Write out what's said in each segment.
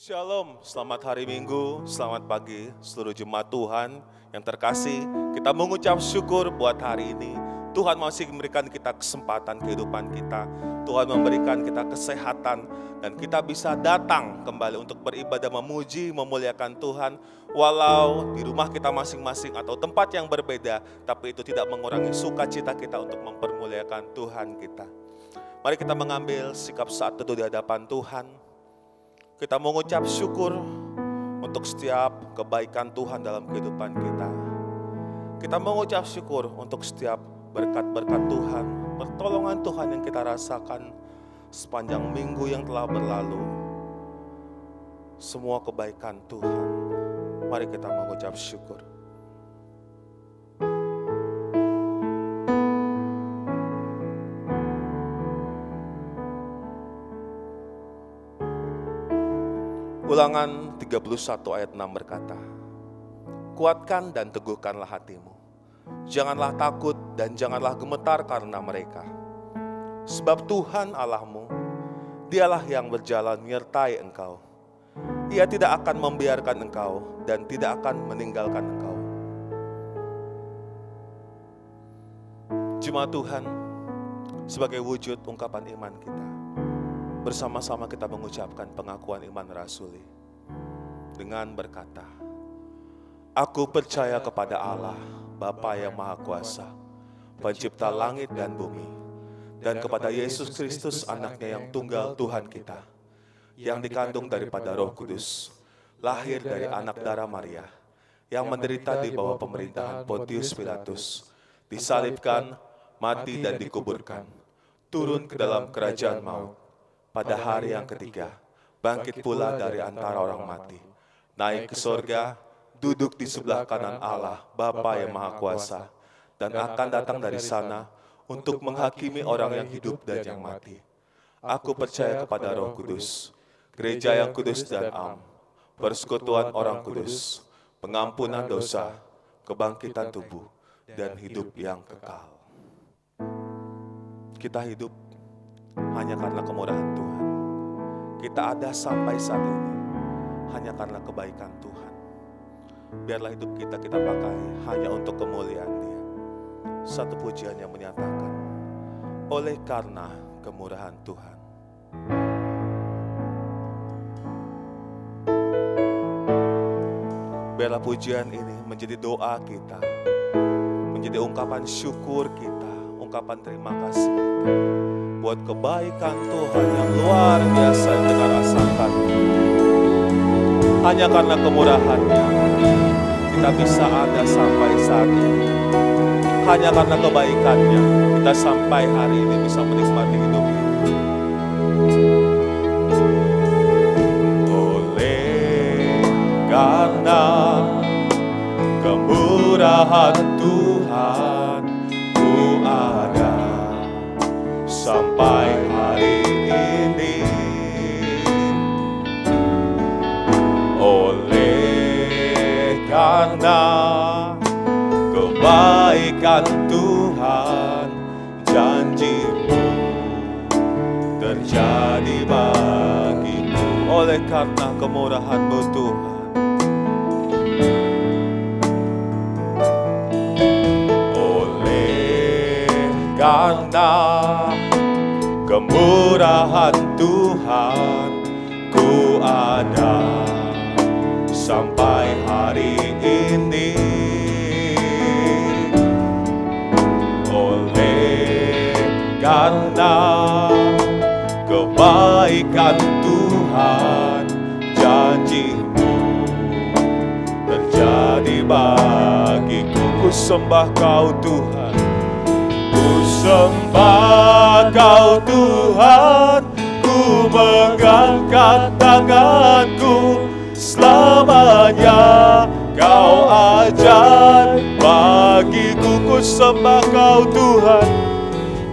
Shalom, selamat hari Minggu, selamat pagi seluruh jemaat Tuhan yang terkasih. Kita mengucap syukur buat hari ini. Tuhan masih memberikan kita kesempatan kehidupan kita. Tuhan memberikan kita kesehatan dan kita bisa datang kembali untuk beribadah, memuji, memuliakan Tuhan. Walau di rumah kita masing-masing atau tempat yang berbeda, tapi itu tidak mengurangi sukacita kita untuk mempermuliakan Tuhan kita. Mari kita mengambil sikap saat teduh di hadapan Tuhan. Kita mengucap syukur untuk setiap kebaikan Tuhan dalam kehidupan kita. Kita mengucap syukur untuk setiap berkat-berkat Tuhan, pertolongan Tuhan yang kita rasakan sepanjang minggu yang telah berlalu. Semua kebaikan Tuhan. Mari kita mengucap syukur. Ulangan 31 ayat 6 berkata, kuatkan dan teguhkanlah hatimu. Janganlah takut dan janganlah gemetar karena mereka. Sebab Tuhan Allahmu, Dialah yang berjalan menyertai engkau. Ia tidak akan membiarkan engkau dan tidak akan meninggalkan engkau. Jemaat Tuhan, sebagai wujud ungkapan iman kita, bersama-sama kita mengucapkan pengakuan iman rasuli dengan berkata, aku percaya kepada Allah, Bapa yang Maha Kuasa, pencipta langit dan bumi, dan kepada Yesus Kristus anaknya yang tunggal Tuhan kita, yang dikandung daripada Roh Kudus, lahir dari anak darah Maria, yang menderita di bawah pemerintahan Pontius Pilatus, disalibkan, mati dan dikuburkan, turun ke dalam kerajaan maut. Pada hari yang ketiga, bangkit pula dari antara orang mati, naik ke sorga, duduk di sebelah kanan Allah, Bapa yang Maha Kuasa, dan akan datang dari sana untuk menghakimi orang yang hidup dan yang mati. Aku percaya kepada Roh Kudus, gereja yang kudus dan am, persekutuan orang kudus, pengampunan dosa, kebangkitan tubuh, dan hidup yang kekal. Kita hidup hanya karena kemurahan Tuhan. Kita ada sampai saat ini hanya karena kebaikan Tuhan. Biarlah hidup kita pakai hanya untuk kemuliaan Dia. Satu pujian yang menyatakan, oleh karena kemurahan Tuhan. Biarlah pujian ini menjadi doa kita, menjadi ungkapan syukur kita, ungkapan terima kasih kita buat kebaikan Tuhan yang luar biasa yang kita rasakan. Hanya karena kemurahan-Nya kita bisa ada sampai saat ini. Hanya karena kebaikan-Nya kita sampai hari ini bisa menikmati hidup ini. Oleh karena kemurahan Tuhan, ku ada sampai hari ini. Oleh karena kebaikan Tuhan, janji-Mu terjadi bagiku. Oleh karena kemurahan-Mu Tuhan. Oleh karena kemurahan Tuhan, ku ada sampai hari ini. Oleh karena kebaikan Tuhan, janji-Mu terjadi bagiku. Ku sembah Kau Tuhan, ku sembah Kau Tuhan, ku mengangkat tanganku, selamanya Kau ajar bagiku. Ku sembah Kau Tuhan,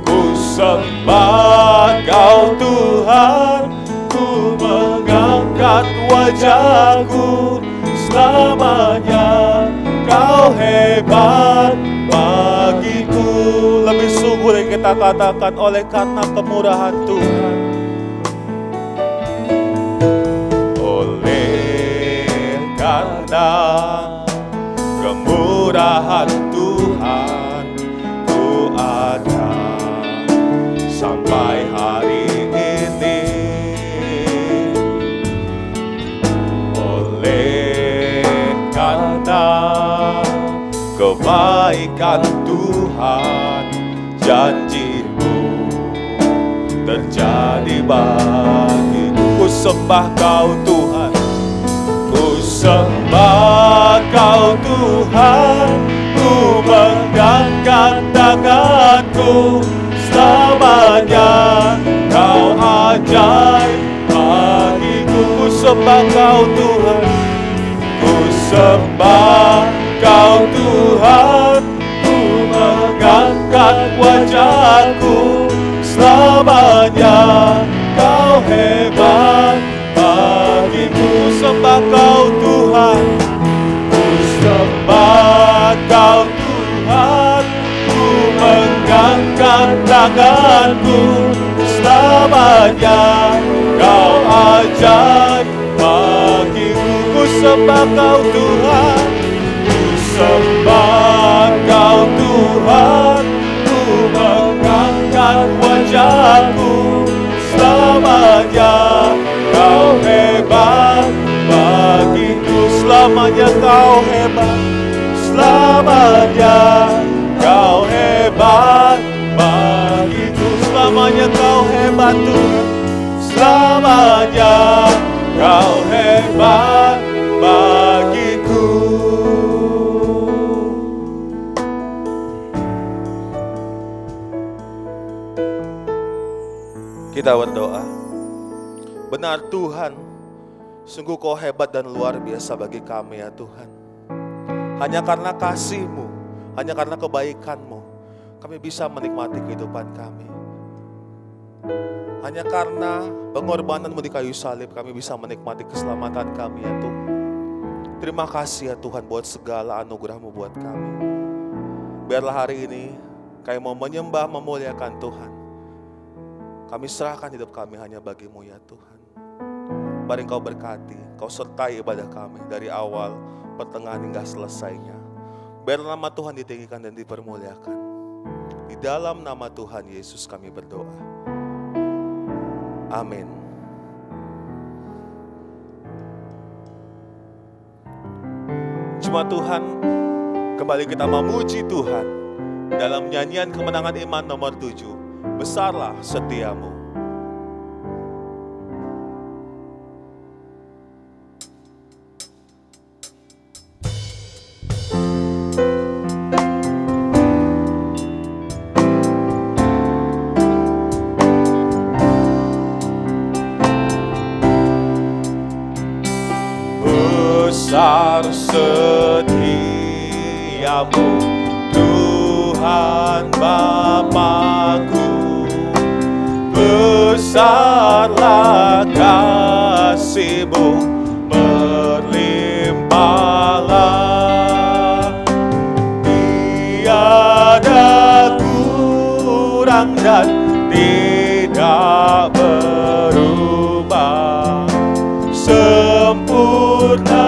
ku sembah Kau Tuhan, ku mengangkat wajahku, selamanya Kau hebat bagiku. Lebih sungguh yang kita katakan, oleh karena kemurahan Tuhan. Oleh kemurahan Tuhan ku ada sampai hari ini. Oleh karena kebaikan Tuhan, janji-Mu terjadi bagiku. Ku sembah Kau Tuhan, ku sembah Kau Tuhan, ku megangkan tanganku selamanya. Kau ajaib bagiku. Ku sembah Kau Tuhan, ku sembah Kau Tuhan, ku megangkan wajahku selamanya. Kau hebat bagiku. Sembah Kau Tuhan, ku sembah Kau Tuhan, ku megangkan tanganku selamanya. Kau ajaib bagiku. Ku sembah Kau Tuhan, ku sembah Kau Tuhan, ku megangkan wajahku selamanya. Kau hebat bagiku. Selamanya Kau hebat, selamanya Kau hebat bagiku. Selamanya Kau hebat Tuhan, selamanya Kau hebat bagiku. Kita berdoa. Benar Tuhan, sungguh Kau hebat dan luar biasa bagi kami ya Tuhan. Hanya karena kasih-Mu, hanya karena kebaikan-Mu, kami bisa menikmati kehidupan kami. Hanya karena pengorbanan-Mu di kayu salib, kami bisa menikmati keselamatan kami ya Tuhan. Terima kasih ya Tuhan buat segala anugerah-Mu buat kami. Biarlah hari ini kami mau menyembah, memuliakan Tuhan. Kami serahkan hidup kami hanya bagi-Mu ya Tuhan. Mari Kau berkati, Kau sertai ibadah kami dari awal, pertengahan hingga selesainya. Biarlah nama Tuhan ditinggikan dan dipermuliakan. Di dalam nama Tuhan Yesus kami berdoa. Amin. Jemaat Tuhan, kembali kita memuji Tuhan dalam nyanyian kemenangan iman nomor 7. Besarlah setiamu. Besar setiamu Tuhan Bapa-Ku, besarlah kasih-Mu berlimpahlah. Tiada kurang dan tidak berubah, sempurna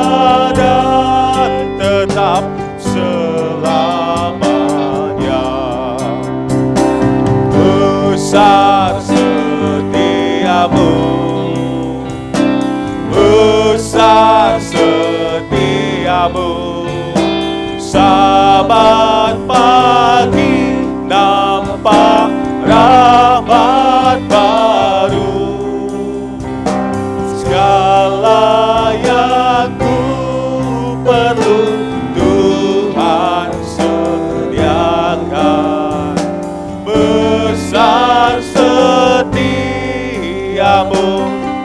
dan tetap selamanya. Besar setiamu, besar setiamu, saban pagi nampak rahmat baru. Segala yang ku perlu Tuhan sediakan. Besar setiamu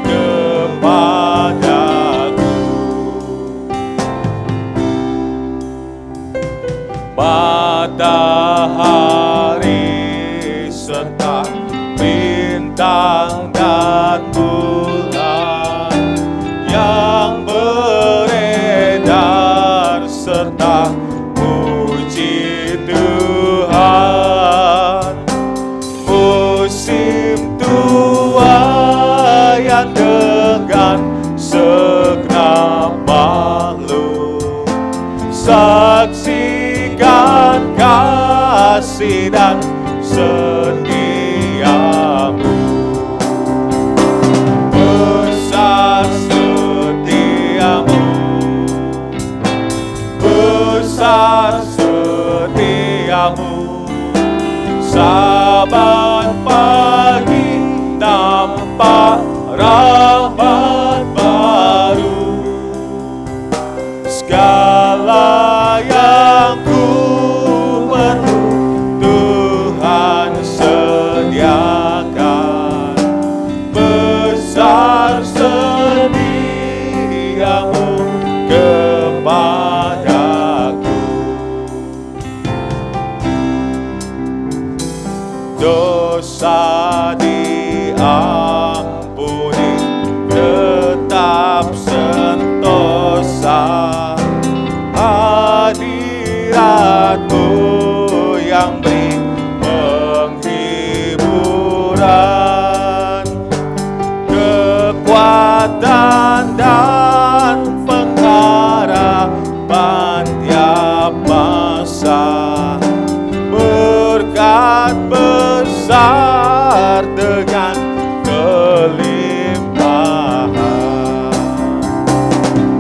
kepadaku. Matahari serta bintang dan bulan yang beredar serta puji Tuhan. Musim tua yang dengan segenap makhluk kasih dan setiamu. Besar setiamu, besar setiamu. Saban pagi nampak rahmat baru. Segala yang ku perlu Tuhan sediakan. Besar setiamu kepadaku. Dosa diampuni, tetap sentosa. Hadiratmu yang beri penghiburan, kekuatan dan pengharapan tiap masa. Berkat besar dengan kelimpahan.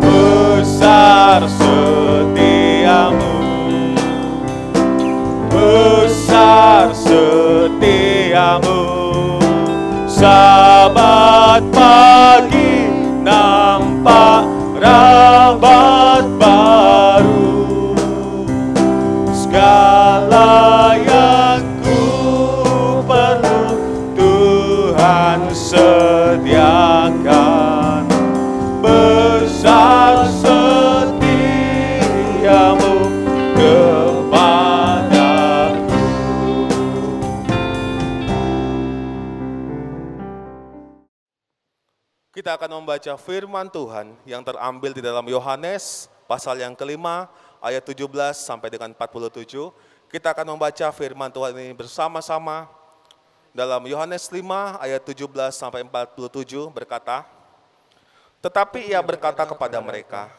Besar setiamu, besar setiamu. Sabat pagi nampak rahmat baru. Segala yang ku perlu Tuhan sediakan. Besar setiamu kepadaku. Kita akan membaca firman Tuhan yang terambil di dalam Yohanes pasal yang kelima ayat 17 sampai dengan 47. Kita akan membaca firman Tuhan ini bersama-sama. Dalam Yohanes 5 ayat 17 sampai 47 berkata, tetapi ia berkata kepada mereka,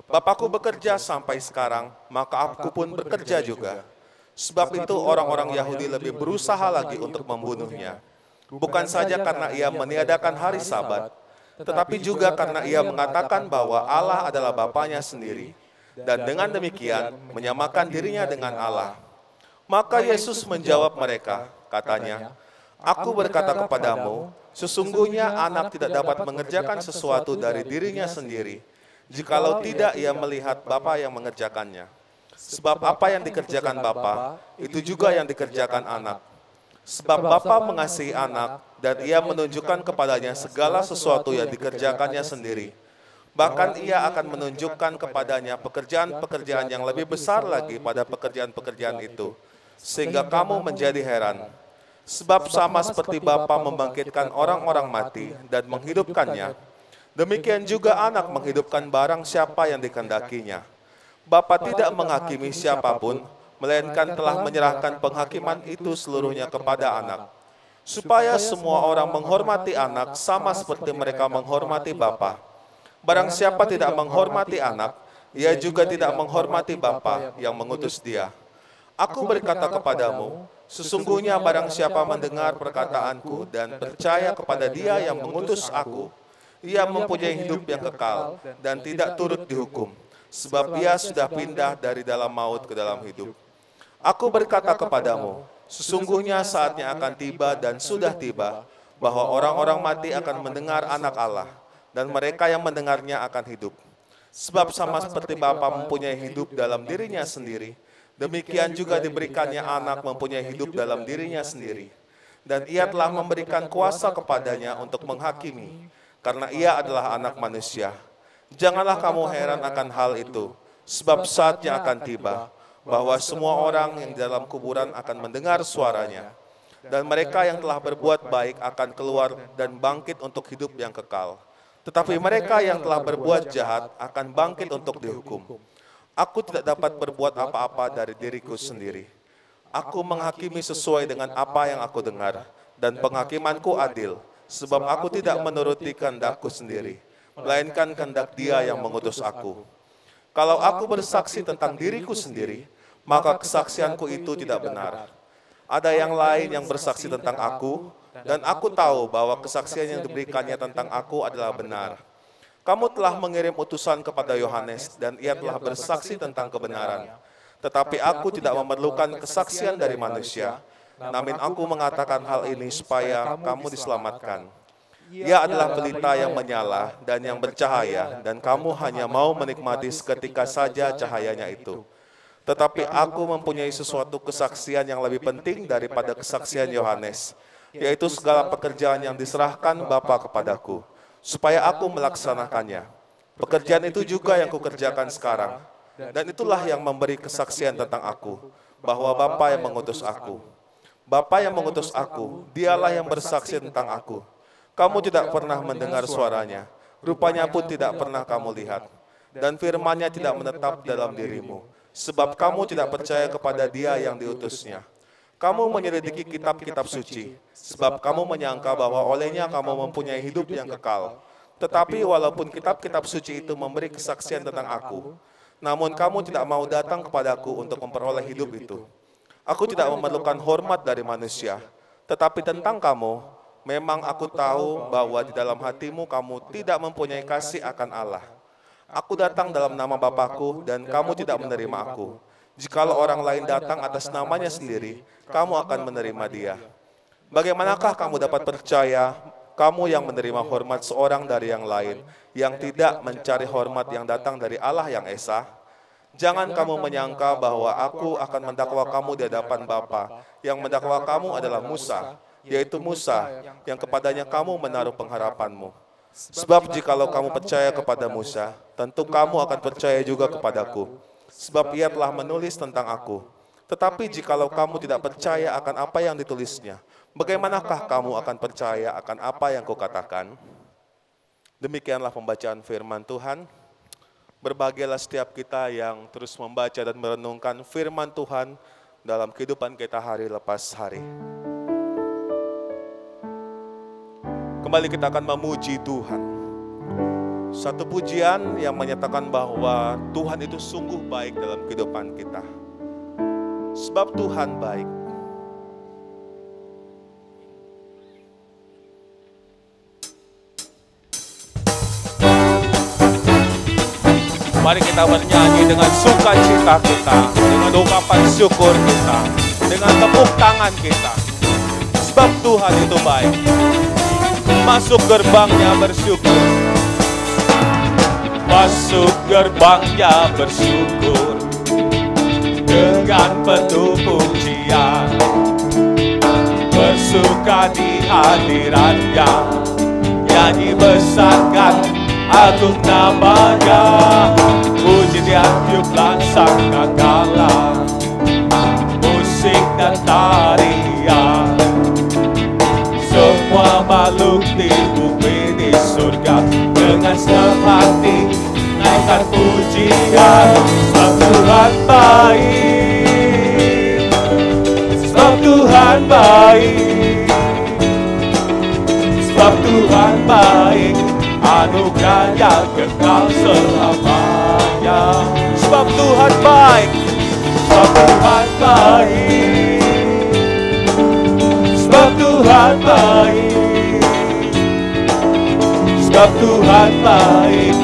Bapakku bekerja sampai sekarang, maka aku pun bekerja juga. Sebab itu orang-orang Yahudi lebih berusaha lagi untuk membunuhnya. Bukan saja karena ia meniadakan hari Sabat, tetapi juga karena ia mengatakan bahwa Allah adalah Bapanya sendiri, dan dengan demikian menyamakan dirinya dengan Allah. Maka Yesus menjawab mereka, katanya, Aku berkata kepadamu, sesungguhnya anak tidak dapat mengerjakan sesuatu dari dirinya sendiri, jikalau tidak ia melihat Bapa yang mengerjakannya. Sebab apa yang dikerjakan Bapa, itu juga yang dikerjakan anak. Sebab Bapa mengasihi anak, dan ia menunjukkan kepadanya segala sesuatu yang dikerjakannya sendiri. Bahkan ia akan menunjukkan kepadanya pekerjaan-pekerjaan yang lebih besar lagi pada pekerjaan-pekerjaan itu, sehingga kamu menjadi heran. Sebab sama seperti Bapa membangkitkan orang-orang mati dan menghidupkannya, demikian juga anak menghidupkan barang siapa yang dikehendakinya. Bapa tidak menghakimi siapapun, melainkan telah menyerahkan penghakiman itu seluruhnya kepada anak, supaya semua orang menghormati anak sama seperti mereka menghormati Bapa. Barang siapa tidak menghormati anak, ia juga tidak menghormati Bapa yang mengutus dia. Aku berkata kepadamu, sesungguhnya barang siapa mendengar perkataanku dan percaya kepada dia yang mengutus aku, ia mempunyai hidup yang kekal dan tidak turut dihukum, sebab ia sudah pindah dari dalam maut ke dalam hidup. Aku berkata kepadamu, sesungguhnya saatnya akan tiba dan sudah tiba, bahwa orang-orang mati akan mendengar anak Allah, dan mereka yang mendengarnya akan hidup. Sebab sama seperti Bapa mempunyai hidup dalam dirinya sendiri, demikian juga diberikannya anak mempunyai hidup dalam dirinya sendiri. Dan ia telah memberikan kuasa kepadanya untuk menghakimi, karena ia adalah anak manusia. Janganlah kamu heran akan hal itu, sebab saatnya akan tiba, bahwa semua orang yang di dalam kuburan akan mendengar suaranya. Dan mereka yang telah berbuat baik akan keluar dan bangkit untuk hidup yang kekal. Tetapi mereka yang telah berbuat jahat akan bangkit untuk dihukum. Aku tidak dapat berbuat apa-apa dari diriku sendiri. Aku menghakimi sesuai dengan apa yang aku dengar, dan penghakimanku adil, sebab aku tidak menuruti kehendakku sendiri, melainkan kehendak Dia yang mengutus aku. Kalau aku bersaksi tentang diriku sendiri, maka kesaksianku itu tidak benar. Ada yang lain yang bersaksi tentang aku, dan aku tahu bahwa kesaksian yang diberikannya tentang aku adalah benar. Kamu telah mengirim utusan kepada Yohanes, dan ia telah bersaksi tentang kebenaran. Tetapi aku tidak memerlukan kesaksian dari manusia, namun aku mengatakan hal ini supaya kamu diselamatkan. Ia adalah pelita yang menyala dan yang bercahaya, dan kamu hanya mau menikmati seketika saja cahayanya itu. Tetapi aku mempunyai sesuatu kesaksian yang lebih penting daripada kesaksian Yohanes, yaitu segala pekerjaan yang diserahkan Bapa kepadaku, supaya aku melaksanakannya. Pekerjaan itu juga yang kukerjakan sekarang, dan itulah yang memberi kesaksian tentang aku, bahwa Bapa yang mengutus aku. Bapa yang mengutus aku, dialah yang bersaksi tentang aku. Kamu tidak pernah mendengar suaranya, rupanya pun tidak pernah kamu lihat, dan firman-Nya tidak menetap dalam dirimu, sebab kamu tidak percaya kepada Dia yang diutusnya. Kamu menyelidiki kitab-kitab suci, sebab kamu menyangka bahwa olehnya kamu mempunyai hidup yang kekal. Tetapi walaupun kitab-kitab suci itu memberi kesaksian tentang aku, namun kamu tidak mau datang kepadaku untuk memperoleh hidup itu. Aku tidak memerlukan hormat dari manusia, tetapi tentang kamu, memang aku tahu bahwa di dalam hatimu kamu tidak mempunyai kasih akan Allah. Aku datang dalam nama Bapakku dan kamu tidak menerima aku. Jikalau orang lain datang atas namanya sendiri, kamu akan menerima dia. Bagaimanakah kamu dapat percaya, kamu yang menerima hormat seorang dari yang lain, yang tidak mencari hormat yang datang dari Allah yang Esa? Jangan kamu menyangka bahwa aku akan mendakwa kamu di hadapan Bapa. Yang mendakwa kamu adalah Musa, yaitu Musa yang kepadanya kamu menaruh pengharapanmu. Sebab jikalau kamu percaya kepada Musa, tentu kamu akan percaya juga kepadaku, sebab ia telah menulis tentang aku. Tetapi jikalau kamu tidak percaya akan apa yang ditulisnya, bagaimanakah kamu akan percaya akan apa yang kukatakan? Demikianlah pembacaan firman Tuhan. Berbahagialah setiap kita yang terus membaca dan merenungkan firman Tuhan dalam kehidupan kita hari lepas hari. Kembali kita akan memuji Tuhan. Satu pujian yang menyatakan bahwa Tuhan itu sungguh baik dalam kehidupan kita. Sebab Tuhan baik. Mari kita bernyanyi dengan sukacita kita, dengan ungkapan syukur kita, dengan tepuk tangan kita. Sebab Tuhan itu baik. Masuk gerbangnya bersyukur. Masuk gerbangnya bersyukur dengan penuh pujian, bersuka di hadiratnya, nyanyi besarkan agung namanya, puji dia tiuplah sangkakala, musik dan tarian. Semua makhluk di bumi di surga dengan senang hati naikkan pujian. Sebab Tuhan baik, sebab Tuhan baik, sebab Tuhan baik, anugerahnya kekal selamanya. Sebab Tuhan baik, sebab Tuhan baik, sebab Tuhan baik, sebab Tuhan baik,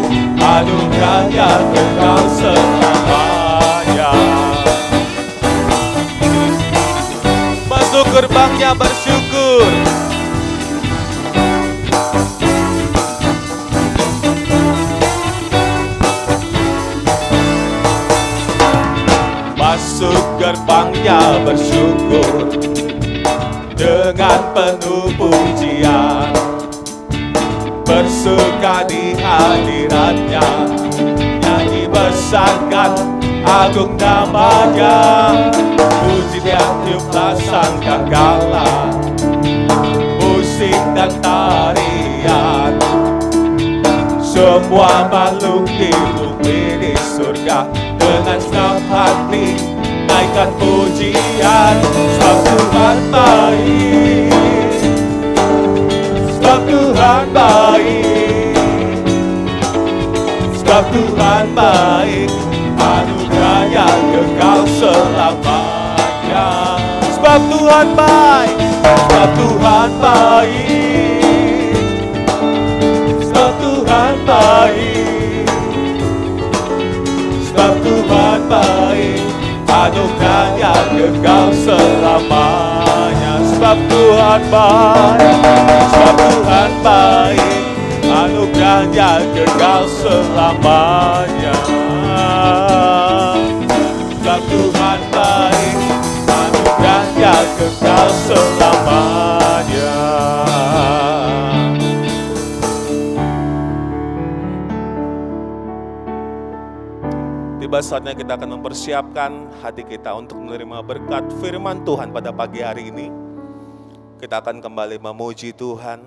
anugerahnya kekal selamanya. Masuk gerbangnya bersyukur. Masuk gerbangnya bersyukur dengan penuh pujian, bersuka di hadiratnya, nyanyi besarkan agung namanya, puji dia tiuplah sangkakala, musik dan tarian. Semua makhluk di bumi di surga dengan senang hati naikkan pujian. Sebab Tuhan baik, sebab Tuhan baik, sebab Tuhan baik, anugerahnya kekal selamanya. Sebab Tuhan baik, sebab Tuhan baik, sebab Tuhan baik, sebab Tuhan baik, anugerahnya kekal selamanya. Sebab Tuhan baik, sebab Tuhan baik, anugerahnya kekal selamanya. Sebab Tuhan baik, anugerahnya kekal selamanya. Tiba saatnya kita akan mempersiapkan hati kita untuk menerima berkat firman Tuhan pada pagi hari ini. Kita akan kembali memuji Tuhan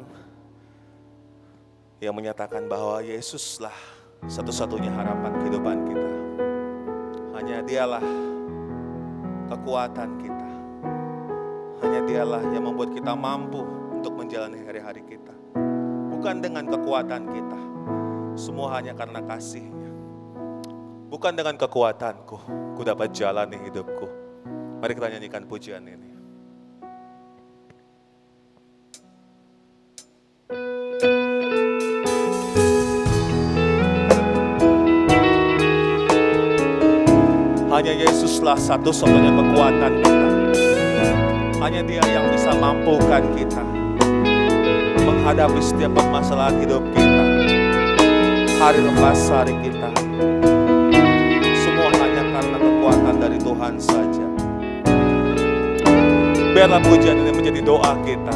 yang menyatakan bahwa Yesuslah satu-satunya harapan kehidupan kita. Hanya Dialah kekuatan kita. Hanya Dialah yang membuat kita mampu untuk menjalani hari-hari kita. Bukan dengan kekuatan kita. Semua hanya karena kasih-Nya. Bukan dengan kekuatanku, ku dapat jalani hidupku. Mari kita nyanyikan pujian ini. Hanya Yesuslah satu-satunya kekuatan kita. Hanya Dia yang bisa mampukan kita menghadapi setiap permasalahan hidup kita. Hari lepas hari kita. Semua hanya karena kekuatan dari Tuhan saja. Biarlah pujian ini menjadi doa kita.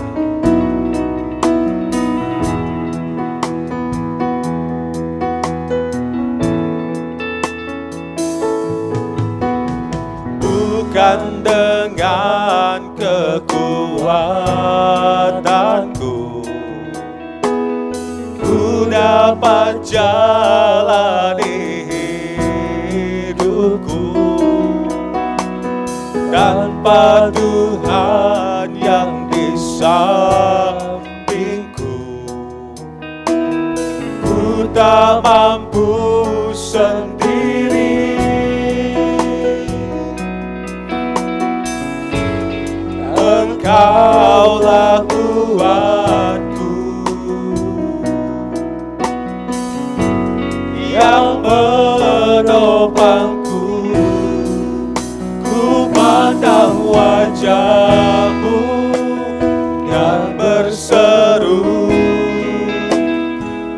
Bukan dengan kekuatanku ku dapat jalani hidupku, tanpa Tuhan yang di sampingku ku tak mampu sendiri. Engkaulah kuatku yang menopangku. Ku pandang wajah-Mu dan berseru,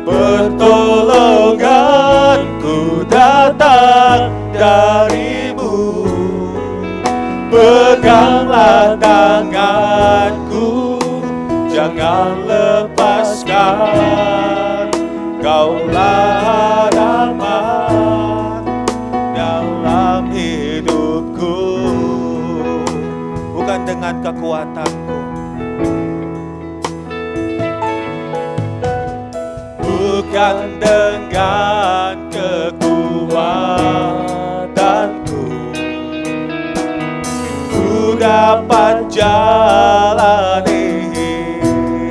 pertolonganku datang dari-Mu. Peganglah tanganku, jangan lepaskan. Kaulah harapan dalam hidupku. Bukan dengan kekuatanku, bukan dengan kekuatanku ku dapat jalani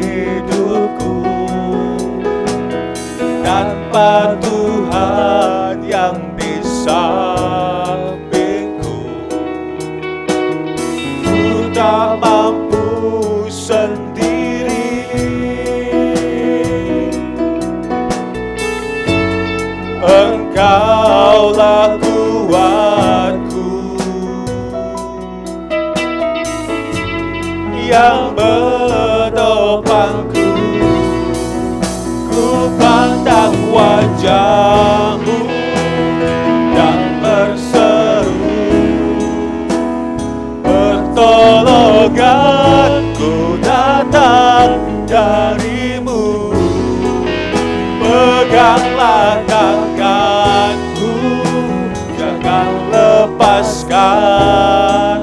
hidupku, tanpa Tuhan yang di sampingku ku tak mampu sendiri. Engkaulah kuatku yang menopangku. Ku pandang wajah-Mu dan berseru, pertolonganku datang dari-Mu. Peganglah tanganku, jangan lepaskan.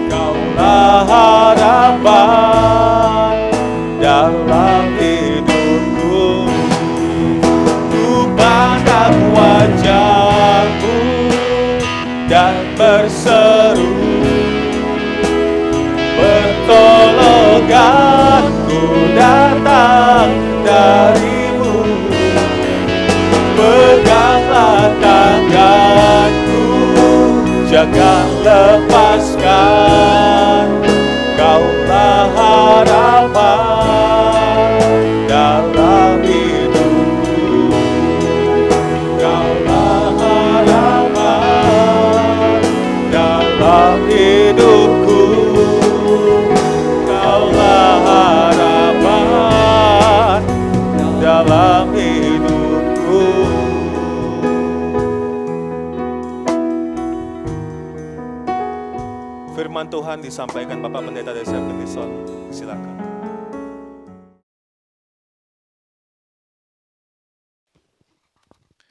Kaulah harapan dalam hidupku. Ku pandang wajah-Mu dan berseru, pertolonganku datang dari-Mu. Peganglah tanganku, jangan lepaskan. akan disampaikan Bapak Pendeta dari Siap Kendison. Silakan.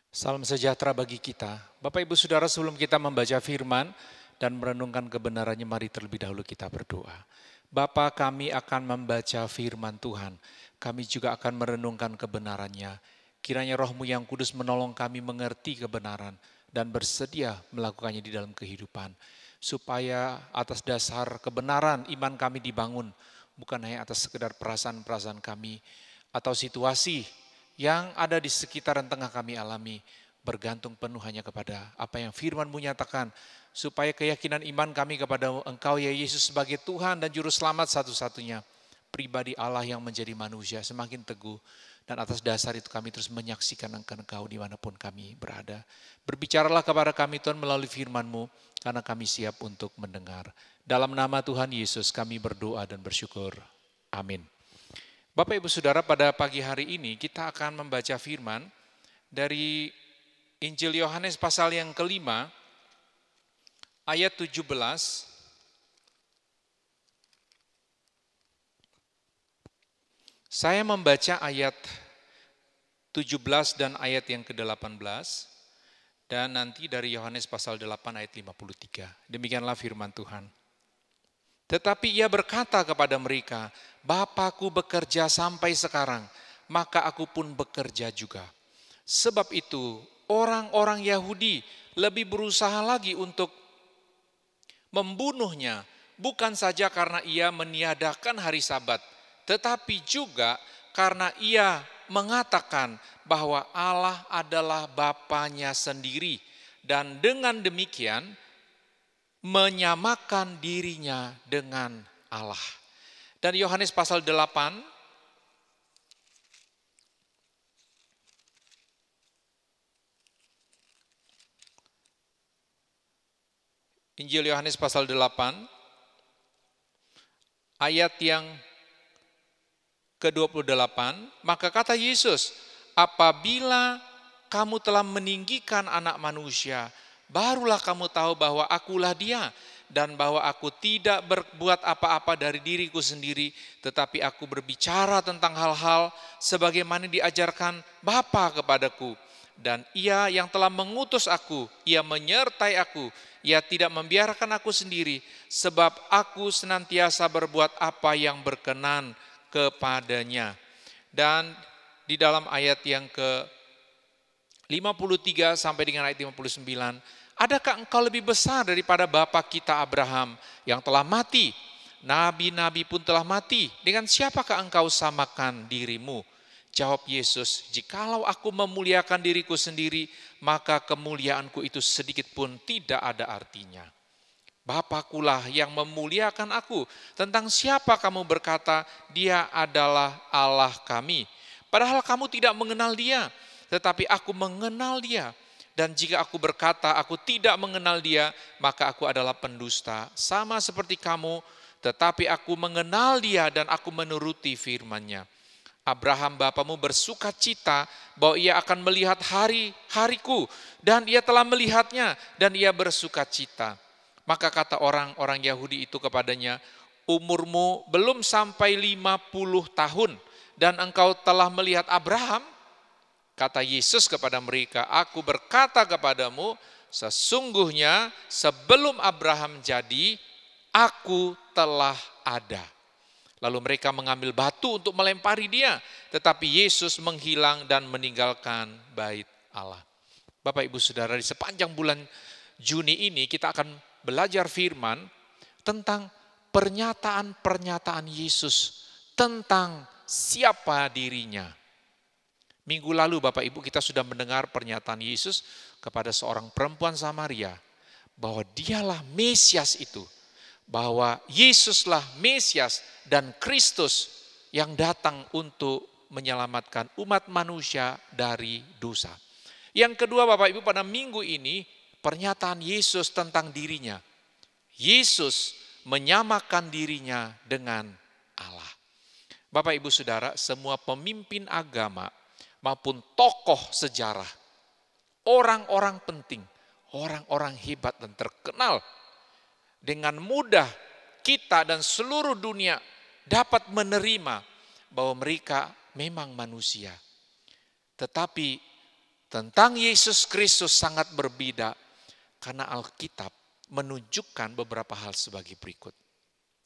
Salam sejahtera bagi kita. Bapak Ibu Saudara, sebelum kita membaca firman dan merenungkan kebenarannya, mari terlebih dahulu kita berdoa. Bapa, kami akan membaca firman Tuhan. Kami juga akan merenungkan kebenarannya. Kiranya Roh-Mu yang kudus menolong kami mengerti kebenaran dan bersedia melakukannya di dalam kehidupan. Supaya atas dasar kebenaran iman kami dibangun. Bukan hanya atas sekedar perasaan-perasaan kami atau situasi yang ada di sekitaran tengah kami alami, bergantung penuh hanya kepada apa yang firman-Mu nyatakan, supaya keyakinan iman kami kepada Engkau ya Yesus sebagai Tuhan dan Juru Selamat satu-satunya, pribadi Allah yang menjadi manusia semakin teguh, dan atas dasar itu kami terus menyaksikan Engkau dimanapun kami berada. Berbicaralah kepada kami Tuhan melalui firman-Mu, karena kami siap untuk mendengar. Dalam nama Tuhan Yesus kami berdoa dan bersyukur. Amin. Bapak Ibu Saudara, pada pagi hari ini kita akan membaca firman dari Injil Yohanes pasal yang kelima, ayat 17. Saya membaca ayat 17 dan ayat yang ke-18, dan nanti dari Yohanes pasal 8 ayat 53. Demikianlah firman Tuhan. Tetapi ia berkata kepada mereka, Bapakku bekerja sampai sekarang, maka aku pun bekerja juga. Sebab itu orang-orang Yahudi lebih berusaha lagi untuk membunuhnya, bukan saja karena ia meniadakan hari Sabat, tetapi juga karena ia mengatakan bahwa Allah adalah Bapanya sendiri, dan dengan demikian menyamakan dirinya dengan Allah. Dan Yohanes pasal 8, Injil Yohanes pasal 8, ayat yang ke-28, maka kata Yesus, apabila kamu telah meninggikan anak manusia, barulah kamu tahu bahwa akulah dia, dan bahwa aku tidak berbuat apa-apa dari diriku sendiri, tetapi aku berbicara tentang hal-hal sebagaimana diajarkan Bapa kepadaku. Dan ia yang telah mengutus aku, ia menyertai aku, ia tidak membiarkan aku sendiri, sebab aku senantiasa berbuat apa yang berkenan kepadanya. Dan di dalam ayat yang ke-53 sampai dengan ayat 59, adakah engkau lebih besar daripada bapa kita Abraham yang telah mati? Nabi-nabi pun telah mati. Dengan siapakah engkau samakan dirimu? Jawab Yesus, jikalau aku memuliakan diriku sendiri, maka kemuliaanku itu sedikit pun tidak ada artinya. Bapakulah yang memuliakan aku. Tentang siapa kamu berkata, dia adalah Allah kami? Padahal kamu tidak mengenal dia, tetapi aku mengenal dia. Dan jika aku berkata aku tidak mengenal dia, maka aku adalah pendusta. Sama seperti kamu, tetapi aku mengenal dia dan aku menuruti firman-Nya. Abraham bapamu bersuka cita bahwa ia akan melihat hari-hariku. Dan ia telah melihatnya dan ia bersuka cita. Maka kata orang-orang Yahudi itu kepadanya, umurmu belum sampai 50 tahun dan engkau telah melihat Abraham? Kata Yesus kepada mereka, aku berkata kepadamu, sesungguhnya sebelum Abraham jadi, aku telah ada. Lalu mereka mengambil batu untuk melempari dia, tetapi Yesus menghilang dan meninggalkan bait Allah. Bapak Ibu Saudara, di sepanjang bulan Juni ini kita akan belajar firman tentang pernyataan-pernyataan Yesus tentang siapa dirinya. Minggu lalu Bapak Ibu kita sudah mendengar pernyataan Yesus kepada seorang perempuan Samaria bahwa dialah Mesias itu. Bahwa Yesuslah Mesias dan Kristus yang datang untuk menyelamatkan umat manusia dari dosa. Yang kedua Bapak Ibu, pada minggu ini pernyataan Yesus tentang dirinya. Yesus menyamakan dirinya dengan Allah. Bapak Ibu Saudara, semua pemimpin agama maupun tokoh sejarah, orang-orang penting, orang-orang hebat dan terkenal, dengan mudah kita dan seluruh dunia dapat menerima bahwa mereka memang manusia. Tetapi tentang Yesus Kristus sangat berbeda karena Alkitab menunjukkan beberapa hal sebagai berikut.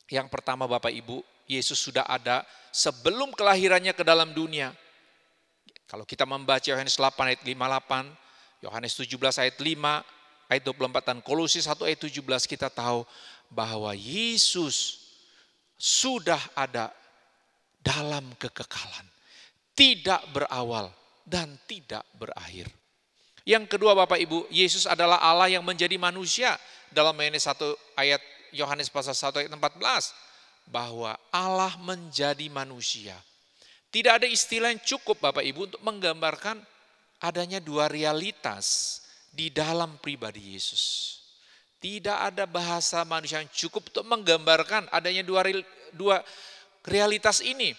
Yang pertama Bapak Ibu, Yesus sudah ada sebelum kelahirannya ke dalam dunia. Kalau kita membaca Yohanes 8 ayat 58, Yohanes 17 ayat 5, ayat 24 dan Kolose 1 ayat 17 kita tahu bahwa Yesus sudah ada dalam kekekalan. Tidak berawal dan tidak berakhir. Yang kedua Bapak Ibu, Yesus adalah Allah yang menjadi manusia. Dalam Yohanes pasal 1 ayat 14, bahwa Allah menjadi manusia. Tidak ada istilah yang cukup Bapak Ibu untuk menggambarkan adanya dua realitas di dalam pribadi Yesus. Tidak ada bahasa manusia yang cukup untuk menggambarkan adanya dua realitas ini.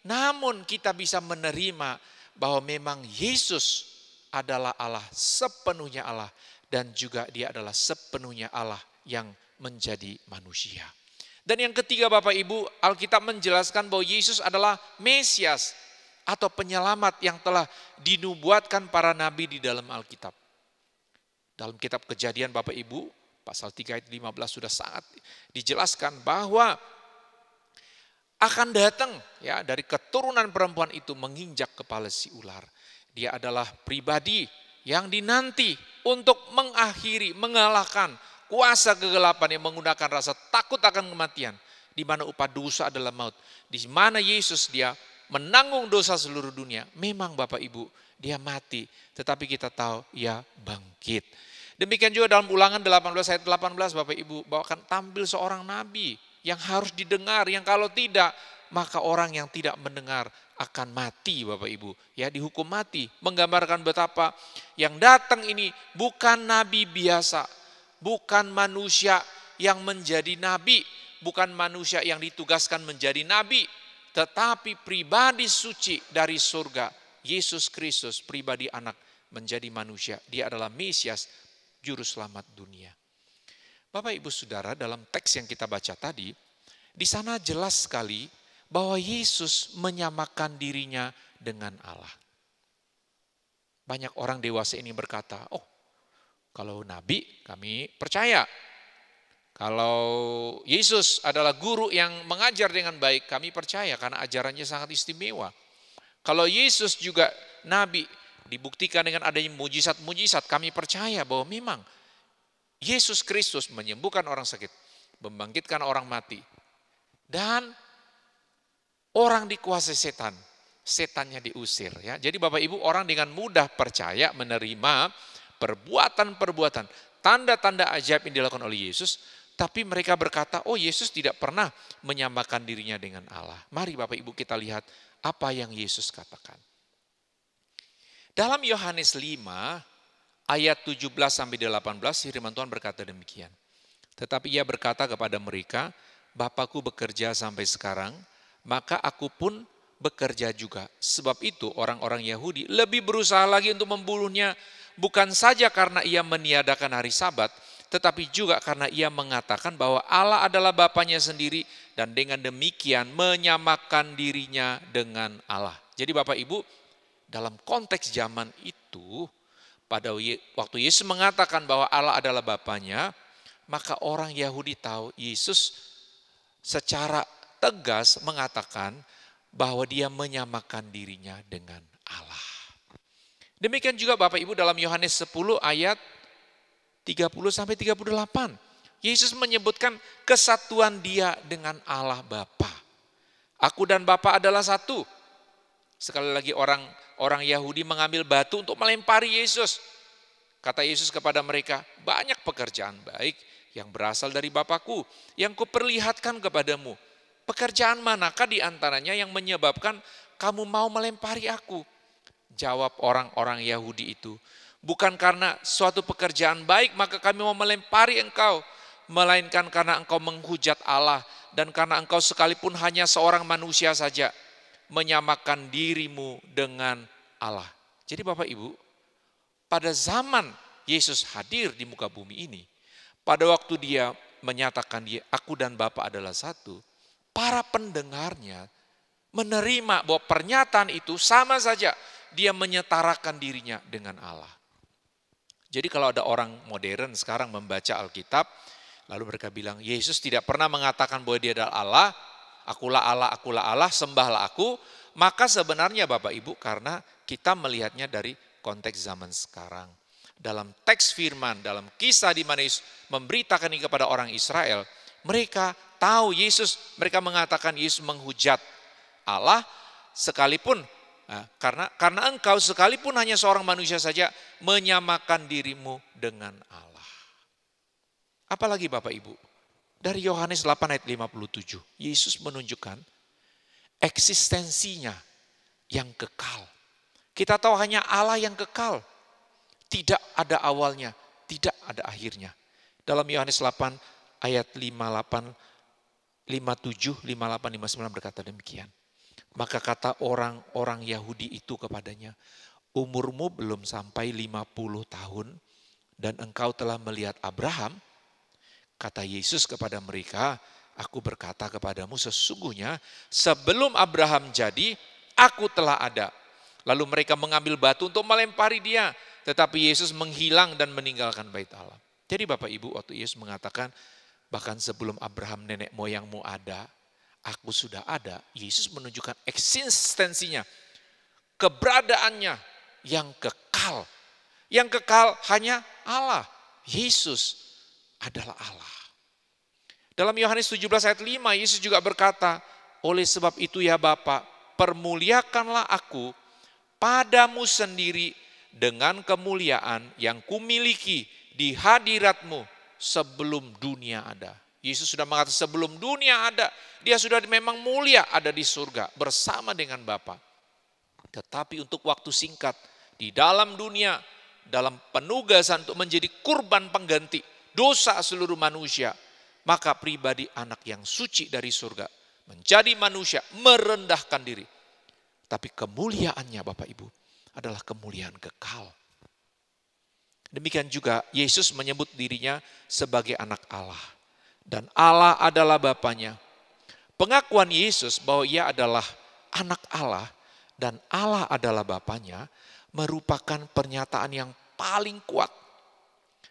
Namun kita bisa menerima bahwa memang Yesus adalah Allah, sepenuhnya Allah. Dan juga dia adalah sepenuhnya Allah yang menjadi manusia. Dan yang ketiga Bapak Ibu, Alkitab menjelaskan bahwa Yesus adalah Mesias atau penyelamat yang telah dinubuatkan para nabi di dalam Alkitab. Dalam kitab Kejadian Bapak Ibu, pasal 3 ayat 15 sudah sangat dijelaskan bahwa akan datang ya dari keturunan perempuan itu menginjak kepala si ular. Dia adalah pribadi yang dinanti untuk mengakhiri, mengalahkan kuasa kegelapan yang menggunakan rasa takut akan kematian. Di mana upah dosa adalah maut. Di mana Yesus dia menanggung dosa seluruh dunia. Memang Bapak Ibu dia mati. Tetapi kita tahu ia bangkit. Demikian juga dalam Ulangan 18 ayat 18 Bapak Ibu. Bahwa akan tampil seorang nabi yang harus didengar. Yang kalau tidak maka orang yang tidak mendengar akan mati Bapak Ibu. Ya dihukum mati. Menggambarkan betapa yang datang ini bukan nabi biasa. Bukan manusia yang menjadi nabi, bukan manusia yang ditugaskan menjadi nabi, tetapi pribadi suci dari surga, Yesus Kristus, pribadi anak menjadi manusia. Dia adalah Mesias, juru selamat dunia. Bapak Ibu Saudara, dalam teks yang kita baca tadi, di sana jelas sekali bahwa Yesus menyamakan dirinya dengan Allah. Banyak orang dewasa ini berkata, oh, kalau nabi kami percaya. Kalau Yesus adalah guru yang mengajar dengan baik, kami percaya karena ajarannya sangat istimewa. Kalau Yesus juga nabi, dibuktikan dengan adanya mujizat-mujizat, kami percaya bahwa memang Yesus Kristus menyembuhkan orang sakit, membangkitkan orang mati. Dan orang dikuasai setan, setannya diusir. Ya. Jadi Bapak Ibu, orang dengan mudah percaya menerima perbuatan-perbuatan, tanda-tanda ajaib yang dilakukan oleh Yesus, tapi mereka berkata, oh Yesus tidak pernah menyamakan dirinya dengan Allah. Mari Bapak Ibu kita lihat apa yang Yesus katakan. Dalam Yohanes 5 ayat 17-18 firman Tuhan berkata demikian. Tetapi ia berkata kepada mereka, Bapakku bekerja sampai sekarang, maka aku pun bekerja juga. Sebab itu orang-orang Yahudi lebih berusaha lagi untuk membunuhnya, bukan saja karena ia meniadakan hari Sabat, tetapi juga karena ia mengatakan bahwa Allah adalah Bapanya sendiri dan dengan demikian menyamakan dirinya dengan Allah. Jadi Bapak Ibu, dalam konteks zaman itu, pada waktu Yesus mengatakan bahwa Allah adalah Bapanya, maka orang Yahudi tahu Yesus secara tegas mengatakan bahwa dia menyamakan dirinya dengan Allah. Demikian juga Bapak Ibu dalam Yohanes 10 ayat 30-38. Yesus menyebutkan kesatuan dia dengan Allah Bapa. Aku dan Bapa adalah satu. Sekali lagi orang Yahudi mengambil batu untuk melempari Yesus. Kata Yesus kepada mereka, banyak pekerjaan baik yang berasal dari Bapakku yang kuperlihatkan kepadamu. Pekerjaan manakah di antaranya yang menyebabkan kamu mau melempari aku? Jawab orang-orang Yahudi itu, bukan karena suatu pekerjaan baik maka kami mau melempari engkau, melainkan karena engkau menghujat Allah dan karena engkau sekalipun hanya seorang manusia saja, menyamakan dirimu dengan Allah. Jadi Bapak Ibu, pada zaman Yesus hadir di muka bumi ini, pada waktu dia menyatakan dia, aku dan Bapa adalah satu, para pendengarnya menerima bahwa pernyataan itu sama saja dia menyetarakan dirinya dengan Allah. Jadi kalau ada orang modern sekarang membaca Alkitab, lalu mereka bilang, Yesus tidak pernah mengatakan bahwa dia adalah Allah, akulah Allah, sembahlah aku. Maka sebenarnya Bapak Ibu, karena kita melihatnya dari konteks zaman sekarang. Dalam teks firman, dalam kisah di mana Yesus memberitakan ini kepada orang Israel, mereka tahu Yesus, mereka mengatakan Yesus menghujat Allah sekalipun, karena engkau sekalipun hanya seorang manusia saja menyamakan dirimu dengan Allah. Apalagi Bapak Ibu, dari Yohanes 8 ayat 57, Yesus menunjukkan eksistensinya yang kekal. Kita tahu hanya Allah yang kekal. Tidak ada awalnya, tidak ada akhirnya. Dalam Yohanes 8 ayat 58, 57, 58, 59 berkata demikian. Maka kata orang-orang Yahudi itu kepadanya, umurmu belum sampai 50 tahun dan engkau telah melihat Abraham? Kata Yesus kepada mereka, aku berkata kepadamu sesungguhnya sebelum Abraham jadi, aku telah ada. Lalu mereka mengambil batu untuk melempari dia. Tetapi Yesus menghilang dan meninggalkan bait Allah. Jadi Bapak Ibu, waktu Yesus mengatakan, bahkan sebelum Abraham nenek moyangmu ada, aku sudah ada. Yesus menunjukkan eksistensinya, keberadaannya yang kekal. Yang kekal hanya Allah. Yesus adalah Allah. Dalam Yohanes 17 ayat 5, Yesus juga berkata, oleh sebab itu ya Bapa, permuliakanlah aku padamu sendiri dengan kemuliaan yang kumiliki di hadiratmu sebelum dunia ada. Yesus sudah mengatakan sebelum dunia ada, dia sudah memang mulia ada di surga bersama dengan Bapa. Tetapi untuk waktu singkat di dalam dunia, dalam penugasan untuk menjadi kurban pengganti dosa seluruh manusia, maka pribadi anak yang suci dari surga menjadi manusia, merendahkan diri. Tapi kemuliaannya Bapak Ibu adalah kemuliaan kekal. Demikian juga Yesus menyebut dirinya sebagai anak Allah. Dan Allah adalah Bapanya. Pengakuan Yesus bahwa ia adalah anak Allah dan Allah adalah Bapanya merupakan pernyataan yang paling kuat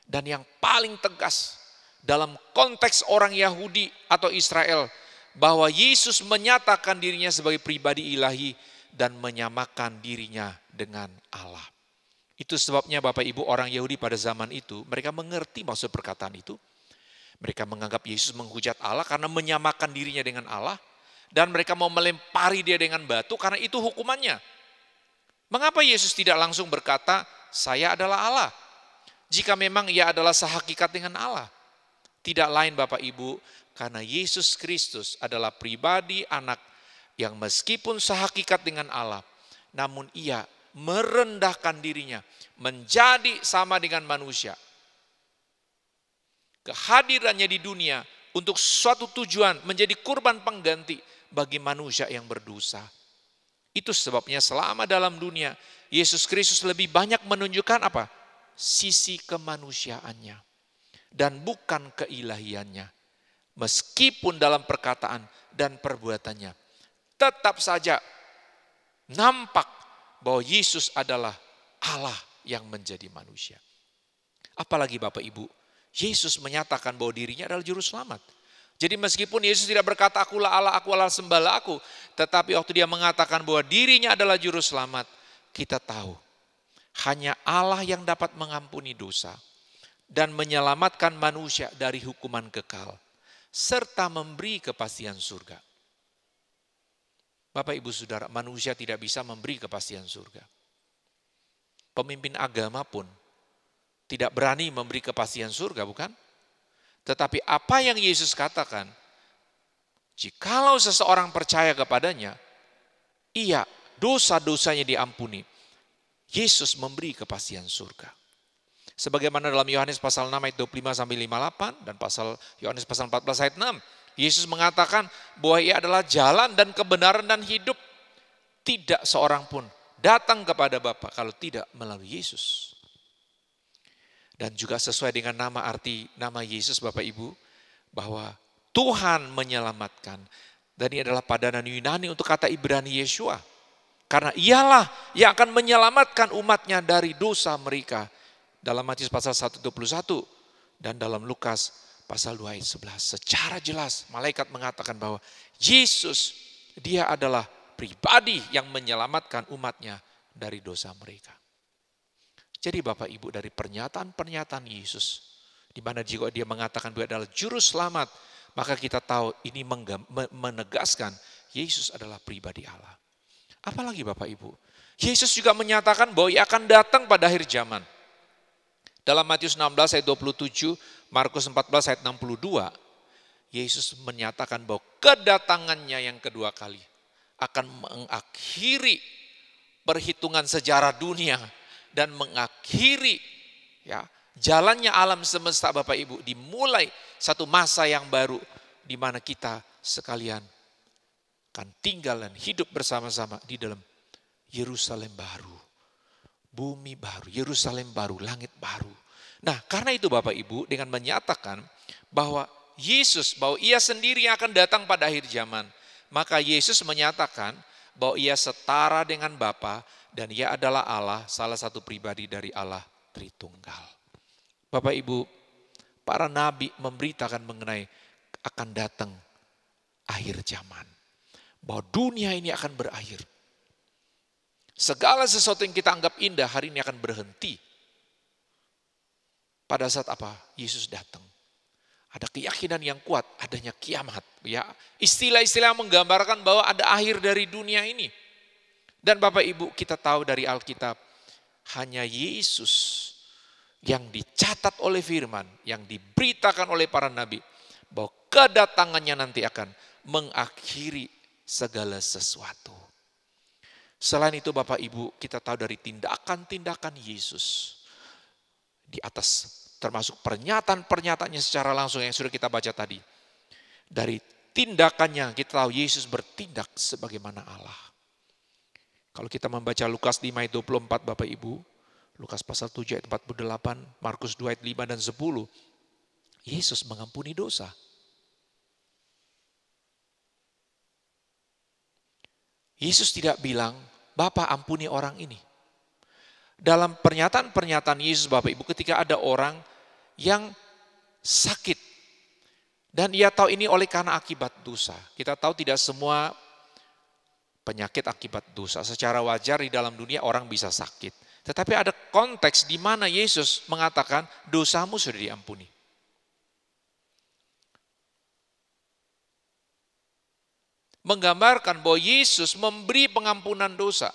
dan yang paling tegas dalam konteks orang Yahudi atau Israel, bahwa Yesus menyatakan dirinya sebagai pribadi ilahi dan menyamakan dirinya dengan Allah. Itu sebabnya Bapak Ibu, orang Yahudi pada zaman itu, mereka mengerti maksud perkataan itu. Mereka menganggap Yesus menghujat Allah karena menyamakan dirinya dengan Allah. Dan mereka mau melempari dia dengan batu karena itu hukumannya. Mengapa Yesus tidak langsung berkata, saya adalah Allah? Jika memang ia adalah sehakikat dengan Allah. Tidak lain Bapak Ibu, karena Yesus Kristus adalah pribadi anak yang meskipun sehakikat dengan Allah, namun ia merendahkan dirinya menjadi sama dengan manusia. Kehadirannya di dunia untuk suatu tujuan menjadi kurban pengganti bagi manusia yang berdosa. Itu sebabnya selama dalam dunia, Yesus Kristus lebih banyak menunjukkan apa? Sisi kemanusiaannya dan bukan keilahiannya. Meskipun dalam perkataan dan perbuatannya, tetap saja nampak bahwa Yesus adalah Allah yang menjadi manusia. Apalagi Bapak Ibu, Yesus menyatakan bahwa dirinya adalah juru selamat. Jadi meskipun Yesus tidak berkata akulah Allah, akulah sembahlah aku, tetapi waktu dia mengatakan bahwa dirinya adalah juru selamat, kita tahu hanya Allah yang dapat mengampuni dosa dan menyelamatkan manusia dari hukuman kekal serta memberi kepastian surga. Bapak Ibu Saudara, manusia tidak bisa memberi kepastian surga. Pemimpin agama pun tidak berani memberi kepastian surga, bukan? Tetapi apa yang Yesus katakan, jikalau seseorang percaya kepadanya, iya, dosa-dosanya diampuni. Yesus memberi kepastian surga. Sebagaimana dalam Yohanes pasal 6 ayat 25-58 dan pasal Yohanes pasal 14 ayat 6. Yesus mengatakan bahwa ia adalah jalan dan kebenaran dan hidup. Tidak seorang pun datang kepada Bapa kalau tidak melalui Yesus. Dan juga sesuai dengan arti nama Yesus Bapak Ibu, bahwa Tuhan menyelamatkan. Dan ini adalah padanan Yunani untuk kata Ibrani Yeshua. Karena ialah yang akan menyelamatkan umatnya dari dosa mereka. Dalam Matius pasal 1:21 dan dalam Lukas pasal 2 ayat 11. Secara jelas malaikat mengatakan bahwa Yesus, dia adalah pribadi yang menyelamatkan umatnya dari dosa mereka. Jadi Bapak Ibu, dari pernyataan-pernyataan Yesus, di mana jika dia mengatakan bahwa adalah juru selamat, maka kita tahu ini menegaskan Yesus adalah pribadi Allah. Apalagi Bapak Ibu, Yesus juga menyatakan bahwa ia akan datang pada akhir zaman. Dalam Matius 16 ayat 27, Markus 14 ayat 62, Yesus menyatakan bahwa kedatangannya yang kedua kali akan mengakhiri perhitungan sejarah dunia dan mengakhiri jalannya alam semesta Bapak Ibu, dimulai satu masa yang baru di mana kita sekalian akan tinggal dan hidup bersama-sama di dalam Yerusalem baru, bumi baru, Yerusalem baru, langit baru. Nah, karena itu Bapak Ibu, dengan menyatakan bahwa Yesus, bahwa ia sendiri yang akan datang pada akhir zaman, maka Yesus menyatakan bahwa ia setara dengan Bapa dan ia adalah Allah, salah satu pribadi dari Allah Tritunggal. Bapak Ibu, para nabi memberitakan mengenai akan datang akhir zaman. Bahwa dunia ini akan berakhir. Segala sesuatu yang kita anggap indah hari ini akan berhenti. Pada saat apa? Yesus datang. Ada keyakinan yang kuat, adanya kiamat. Ya, istilah-istilah yang menggambarkan bahwa ada akhir dari dunia ini. Dan Bapak Ibu, kita tahu dari Alkitab, hanya Yesus yang dicatat oleh firman, yang diberitakan oleh para nabi, bahwa kedatangannya nanti akan mengakhiri segala sesuatu. Selain itu Bapak Ibu, kita tahu dari tindakan-tindakan Yesus di atas, termasuk pernyataan-pernyataannya secara langsung yang sudah kita baca tadi. Dari tindakannya kita tahu Yesus bertindak sebagaimana Allah. Kalau kita membaca Lukas 5 ayat 24 Bapak Ibu, Lukas pasal 7 ayat 48, Markus 2 ayat 5 dan 10, Yesus mengampuni dosa. Yesus tidak bilang, Bapak ampuni orang ini. Dalam pernyataan-pernyataan Yesus Bapak Ibu, ketika ada orang yang sakit, dan ia tahu ini oleh karena akibat dosa. Kita tahu tidak semua penyakit akibat dosa. Secara wajar di dalam dunia orang bisa sakit. Tetapi ada konteks di mana Yesus mengatakan dosamu sudah diampuni. Menggambarkan bahwa Yesus memberi pengampunan dosa.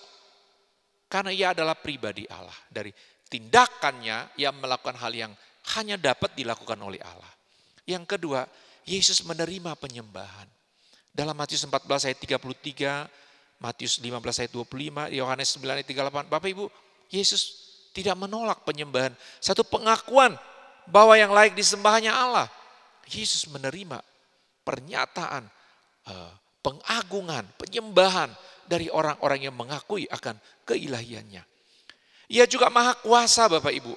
Karena ia adalah pribadi Allah. Dari tindakannya ia melakukan hal yang hanya dapat dilakukan oleh Allah. Yang kedua, Yesus menerima penyembahan. Dalam Matius 14 ayat 33, Matius 15 ayat 25, Yohanes 9 ayat 38. Bapak Ibu, Yesus tidak menolak penyembahan. Satu pengakuan bahwa yang layak disembahnya Allah. Yesus menerima pernyataan, pengagungan, penyembahan dari orang-orang yang mengakui akan keilahiannya. Ia juga maha kuasa Bapak Ibu.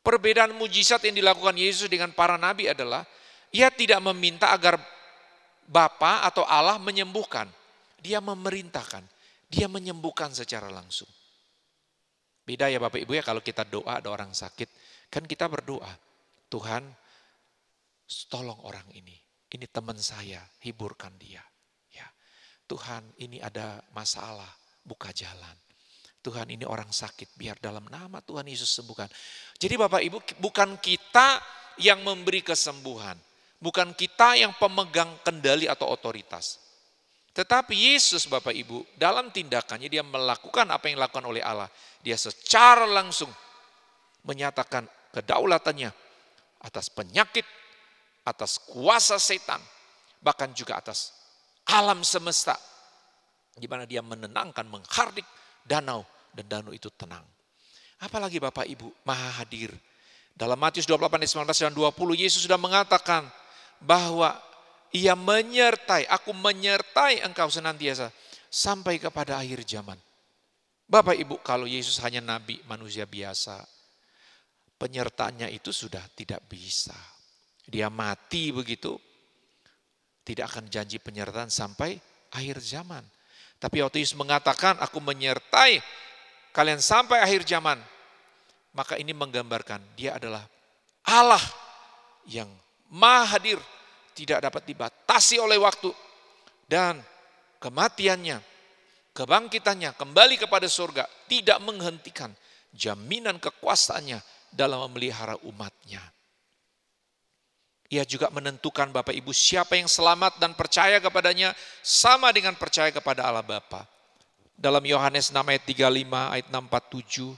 Perbedaan mujizat yang dilakukan Yesus dengan para nabi adalah, ia tidak meminta agar Bapa atau Allah menyembuhkan. Dia memerintahkan, dia menyembuhkan secara langsung. Beda ya Bapak Ibu ya, kalau kita doa ada orang sakit, kan kita berdoa, Tuhan tolong orang ini teman saya, hiburkan dia. Ya, Tuhan ini ada masalah, buka jalan. Tuhan ini orang sakit, biar dalam nama Tuhan Yesus sembuhkan. Jadi Bapak Ibu, bukan kita yang memberi kesembuhan, bukan kita yang pemegang kendali atau otoritas. Tetapi Yesus Bapak Ibu dalam tindakannya dia melakukan apa yang dilakukan oleh Allah. Dia secara langsung menyatakan kedaulatannya atas penyakit, atas kuasa setan, bahkan juga atas alam semesta. Di mana dia menenangkan, menghardik danau dan danau itu tenang. Apalagi Bapak Ibu maha hadir. Dalam Matius 28 ayat 19 dan 20 Yesus sudah mengatakan bahwa ia menyertai, aku menyertai engkau senantiasa sampai kepada akhir zaman. Bapak Ibu, kalau Yesus hanya nabi manusia biasa, penyertaannya itu sudah tidak bisa. Dia mati begitu, tidak akan janji penyertaan sampai akhir zaman. Tapi waktu Yesus mengatakan, aku menyertai kalian sampai akhir zaman, maka ini menggambarkan dia adalah Allah yang maha hadir, tidak dapat dibatasi oleh waktu, dan kematiannya, kebangkitannya, kembali kepada surga, tidak menghentikan jaminan kekuasaannya dalam memelihara umatnya. Ia juga menentukan Bapak Ibu siapa yang selamat dan percaya kepadanya sama dengan percaya kepada Allah Bapa. Dalam Yohanes 6 ayat 35, ayat 647,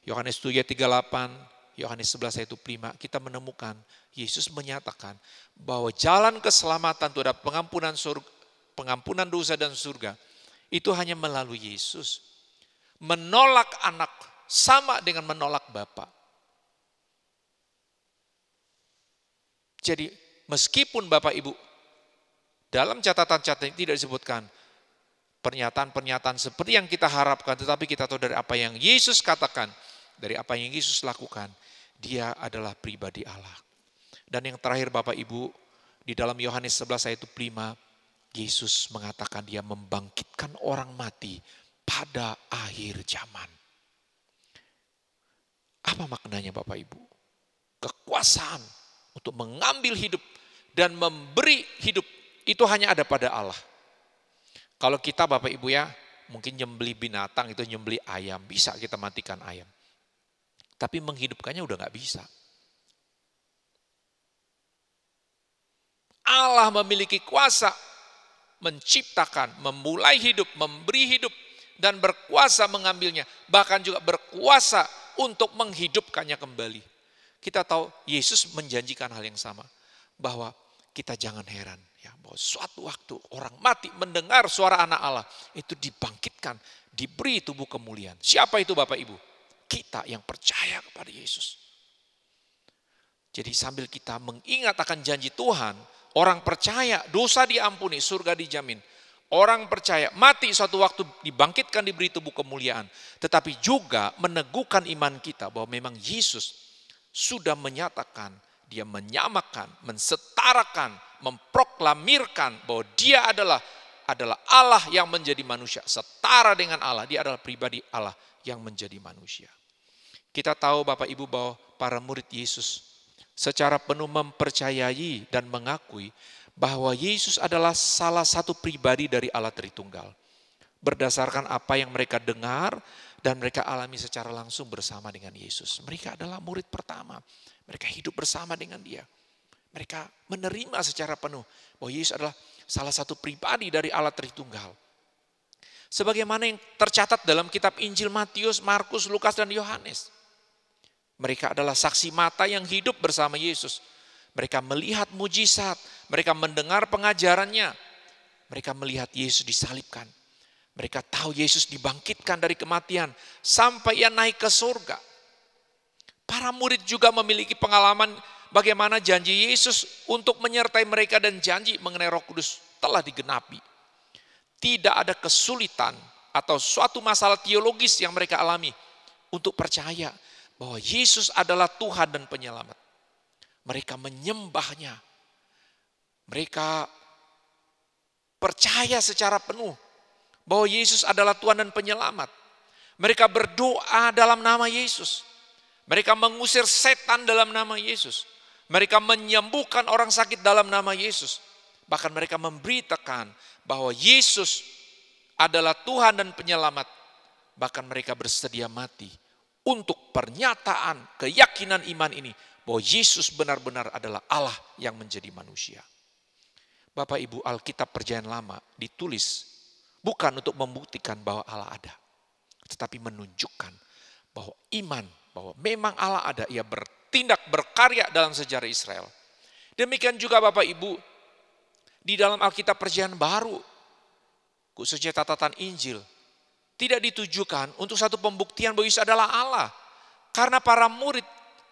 Yohanes 7 ayat 38, Yohanes 11 ayat 25, kita menemukan Yesus menyatakan bahwa jalan keselamatan terhadap pengampunan dosa dan surga itu hanya melalui Yesus. Menolak anak sama dengan menolak Bapa. Jadi meskipun Bapak Ibu dalam catatan-catatan tidak disebutkan pernyataan-pernyataan seperti yang kita harapkan, tetapi kita tahu dari apa yang Yesus katakan, dari apa yang Yesus lakukan, dia adalah pribadi Allah. Dan yang terakhir Bapak Ibu, di dalam Yohanes 11 ayat 5, Yesus mengatakan dia membangkitkan orang mati pada akhir zaman. Apa maknanya Bapak Ibu? Kekuasaan untuk mengambil hidup dan memberi hidup itu hanya ada pada Allah. Kalau kita Bapak Ibu ya, mungkin nyembeli binatang itu nyembeli ayam, bisa kita matikan ayam. Tapi menghidupkannya udah gak bisa. Allah memiliki kuasa menciptakan, memulai hidup, memberi hidup, dan berkuasa mengambilnya. Bahkan juga berkuasa untuk menghidupkannya kembali. Kita tahu Yesus menjanjikan hal yang sama. Bahwa kita jangan heran. Ya, bahwa suatu waktu orang mati mendengar suara anak Allah. Itu dibangkitkan, diberi tubuh kemuliaan. Siapa itu Bapak Ibu? Kita yang percaya kepada Yesus. Jadi sambil kita mengingat akan janji Tuhan. Orang percaya dosa diampuni, surga dijamin. Orang percaya mati suatu waktu dibangkitkan, diberi tubuh kemuliaan. Tetapi juga meneguhkan iman kita bahwa memang Yesus sudah menyatakan, dia menyamakan, mensetarakan, memproklamirkan bahwa dia adalah Allah yang menjadi manusia. Setara dengan Allah, dia adalah pribadi Allah yang menjadi manusia. Kita tahu Bapak Ibu bahwa para murid Yesus secara penuh mempercayai dan mengakui bahwa Yesus adalah salah satu pribadi dari Allah Tritunggal. Berdasarkan apa yang mereka dengar dan mereka alami secara langsung bersama dengan Yesus. Mereka adalah murid pertama. Mereka hidup bersama dengan dia. Mereka menerima secara penuh bahwa Yesus adalah salah satu pribadi dari Allah Tritunggal. Sebagaimana yang tercatat dalam kitab Injil Matius, Markus, Lukas, dan Yohanes. Mereka adalah saksi mata yang hidup bersama Yesus. Mereka melihat mujizat, mereka mendengar pengajarannya. Mereka melihat Yesus disalibkan. Mereka tahu Yesus dibangkitkan dari kematian sampai ia naik ke surga. Para murid juga memiliki pengalaman bagaimana janji Yesus untuk menyertai mereka dan janji mengenai Roh Kudus telah digenapi. Tidak ada kesulitan atau suatu masalah teologis yang mereka alami untuk percaya bahwa Yesus adalah Tuhan dan Penyelamat. Mereka menyembahnya. Mereka percaya secara penuh bahwa Yesus adalah Tuhan dan Penyelamat. Mereka berdoa dalam nama Yesus. Mereka mengusir setan dalam nama Yesus. Mereka menyembuhkan orang sakit dalam nama Yesus. Bahkan mereka memberitakan bahwa Yesus adalah Tuhan dan Penyelamat. Bahkan mereka bersedia mati untuk pernyataan keyakinan iman ini. Bahwa Yesus benar-benar adalah Allah yang menjadi manusia. Bapak Ibu, Alkitab Perjanjian Lama ditulis bukan untuk membuktikan bahwa Allah ada. Tetapi menunjukkan bahwa iman, bahwa memang Allah ada. Ia bertindak, berkarya dalam sejarah Israel. Demikian juga Bapak Ibu, di dalam Alkitab Perjanjian Baru, khususnya catatan Injil, tidak ditujukan untuk satu pembuktian bahwa Yesus adalah Allah. Karena para murid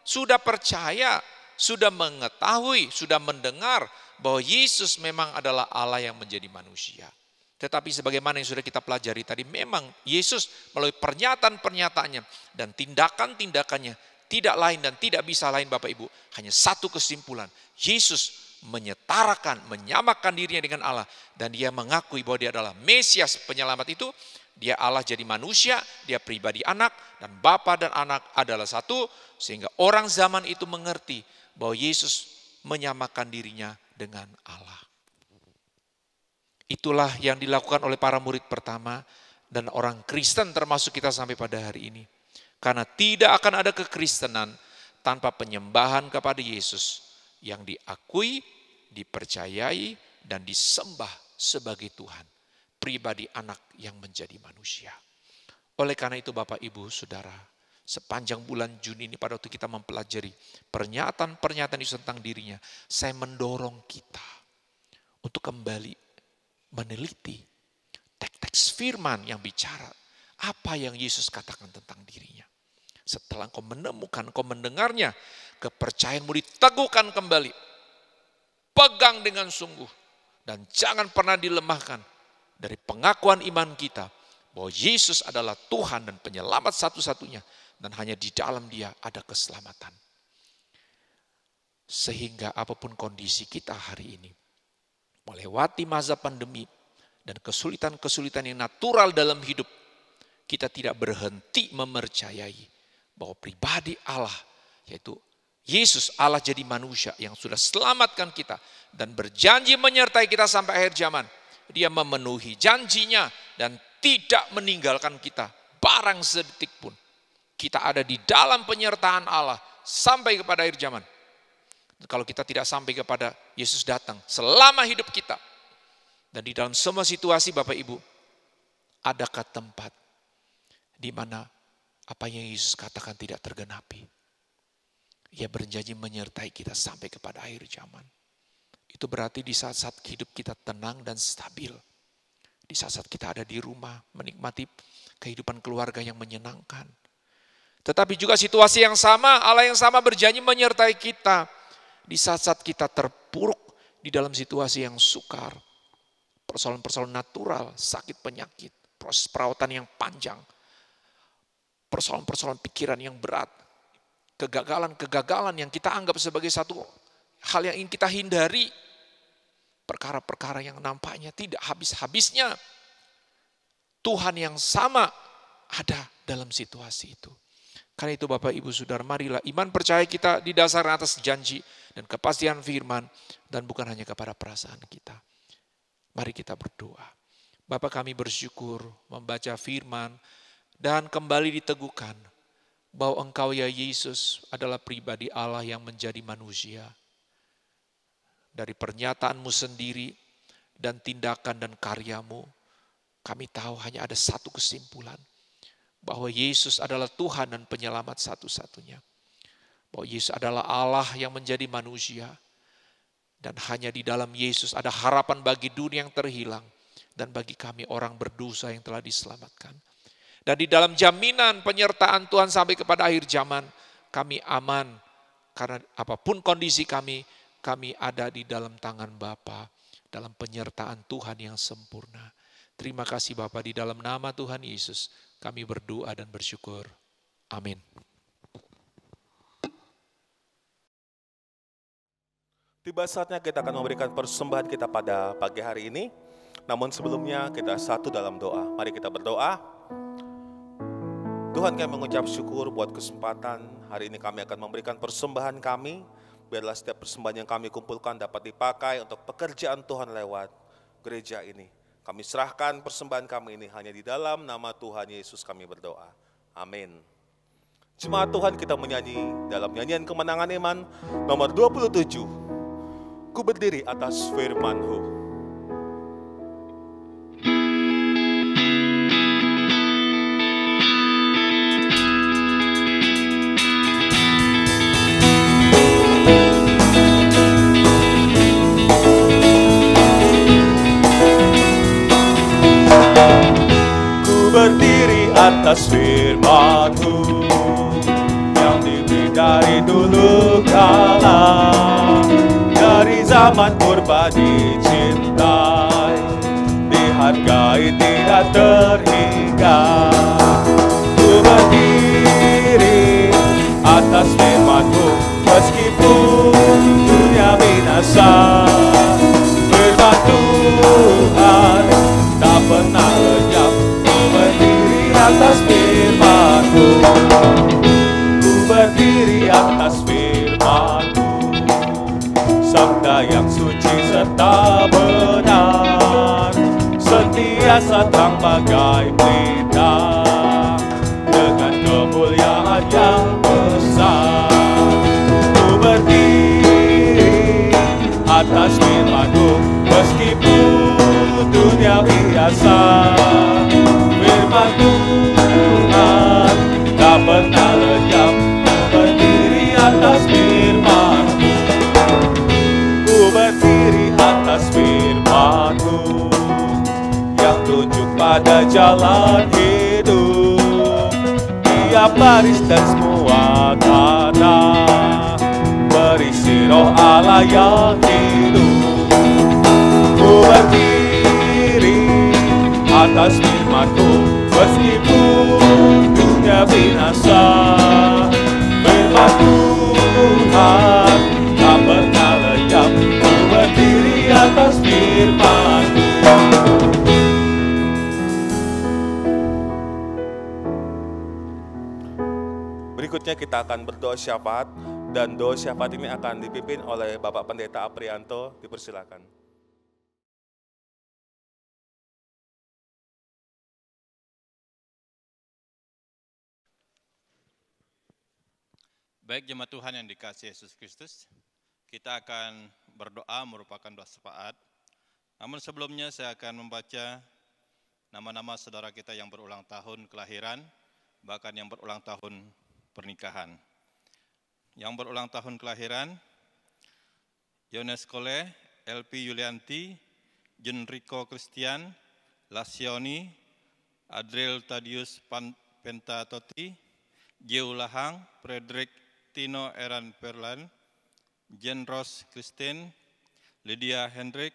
sudah percaya, sudah mengetahui, sudah mendengar bahwa Yesus memang adalah Allah yang menjadi manusia. Tetapi sebagaimana yang sudah kita pelajari tadi, memang Yesus melalui pernyataan-pernyataannya dan tindakan-tindakannya tidak lain dan tidak bisa lain Bapak Ibu. Hanya satu kesimpulan. Yesus menyetarakan, menyamakan dirinya dengan Allah. Dan dia mengakui bahwa dia adalah Mesias penyelamat itu. Dia Allah jadi manusia, dia pribadi anak, dan Bapa dan anak adalah satu. Sehingga orang zaman itu mengerti bahwa Yesus menyamakan dirinya dengan Allah. Itulah yang dilakukan oleh para murid pertama dan orang Kristen termasuk kita sampai pada hari ini. Karena tidak akan ada kekristenan tanpa penyembahan kepada Yesus yang diakui, dipercayai, dan disembah sebagai Tuhan. Pribadi anak yang menjadi manusia. Oleh karena itu Bapak Ibu Saudara, sepanjang bulan Juni ini pada waktu kita mempelajari pernyataan-pernyataan Yesus tentang dirinya, saya mendorong kita untuk kembali meneliti teks-teks firman yang bicara apa yang Yesus katakan tentang dirinya. Setelah engkau menemukan, engkau mendengarnya, kepercayaanmu diteguhkan kembali. Pegang dengan sungguh dan jangan pernah dilemahkan dari pengakuan iman kita bahwa Yesus adalah Tuhan dan penyelamat satu-satunya dan hanya di dalam Dia ada keselamatan. Sehingga apapun kondisi kita hari ini, melewati masa pandemi dan kesulitan-kesulitan yang natural dalam hidup, kita tidak berhenti mempercayai bahwa pribadi Allah, yaitu Yesus Allah jadi manusia yang sudah selamatkan kita dan berjanji menyertai kita sampai akhir zaman. Dia memenuhi janjinya dan tidak meninggalkan kita barang sedetik pun. Kita ada di dalam penyertaan Allah sampai kepada akhir zaman. Kalau kita tidak sampai kepada Yesus datang selama hidup kita. Dan di dalam semua situasi Bapak Ibu, adakah tempat di mana apa yang Yesus katakan tidak tergenapi? Ia berjanji menyertai kita sampai kepada akhir zaman. Itu berarti di saat-saat hidup kita tenang dan stabil. Di saat-saat kita ada di rumah, menikmati kehidupan keluarga yang menyenangkan. Tetapi juga situasi yang sama, Allah yang sama berjanji menyertai kita. Di saat-saat kita terpuruk di dalam situasi yang sukar. Persoalan-persoalan natural, sakit penyakit, proses perawatan yang panjang. Persoalan-persoalan pikiran yang berat, kegagalan-kegagalan yang kita anggap sebagai satu hal yang ingin kita hindari, perkara-perkara yang nampaknya tidak habis-habisnya. Tuhan yang sama ada dalam situasi itu. Karena itu Bapak Ibu Saudara, marilah iman percaya kita didasarkan atas janji dan kepastian firman dan bukan hanya kepada perasaan kita. Mari kita berdoa. Bapa kami bersyukur membaca firman dan kembali diteguhkan bahwa Engkau ya Yesus adalah pribadi Allah yang menjadi manusia. Dari pernyataan-Mu sendiri dan tindakan dan karya-Mu, kami tahu hanya ada satu kesimpulan. Bahwa Yesus adalah Tuhan dan penyelamat satu-satunya. Bahwa Yesus adalah Allah yang menjadi manusia. Dan hanya di dalam Yesus ada harapan bagi dunia yang terhilang. Dan bagi kami orang berdosa yang telah diselamatkan. Dan di dalam jaminan penyertaan Tuhan sampai kepada akhir zaman, kami aman. Karena apapun kondisi kami ada di dalam tangan Bapa, dalam penyertaan Tuhan yang sempurna. Terima kasih Bapa, di dalam nama Tuhan Yesus kami berdoa dan bersyukur. Amin. Tiba saatnya kita akan memberikan persembahan kita pada pagi hari ini. Namun sebelumnya kita satu dalam doa. Mari kita berdoa. Tuhan, kami mengucap syukur buat kesempatan hari ini kami akan memberikan persembahan kami. Biarlah setiap persembahan yang kami kumpulkan dapat dipakai untuk pekerjaan Tuhan lewat gereja ini. Kami serahkan persembahan kami ini hanya di dalam nama Tuhan Yesus kami berdoa. Amin. Jemaat Tuhan, kita menyanyi dalam nyanyian kemenangan iman nomor 27. Ku berdiri atas firman-Mu. Berdiri atas firman-Mu yang diberi dari dulu kala, dari zaman purba dicintai, dihargai tidak terhingga. Ku berdiri atas berbiasa terang bagai pelita, dengan kemuliaan yang besar. Ku berdiri atas firman-Mu, meskipun dunia biasa. Firman Tuhan tak pernah lenyap. Ku berdiri atas firman-Mu, ku berdiri atas firman-Mu yang tunjuk pada jalan hidup. Tiap baris dan semua kata berisi roh Allah yang hidup. Ku berdiri atas firman-Mu, meskipun dunia binasa. Firman Tuhan tak pernah lenyap. Ku berdiri atas firman-Mu. Berikutnya kita akan berdoa syafaat, dan doa syafaat ini akan dipimpin oleh Bapak Pendeta Aprianto. Dipersilakan. Baik jemaat Tuhan yang dikasihi Yesus Kristus, kita akan berdoa merupakan doa syafaat. Namun sebelumnya saya akan membaca nama-nama saudara kita yang berulang tahun kelahiran, bahkan yang berulang tahun pernikahan. Yang berulang tahun kelahiran, Yones Kole, LP Yulianti, Jenriko Christian, Lasioni, Adriel Tadius Pentatoti, Jeu Lahang, Frederick Tino Eran Perlan, Jen Ros Christine, Lydia Hendrik,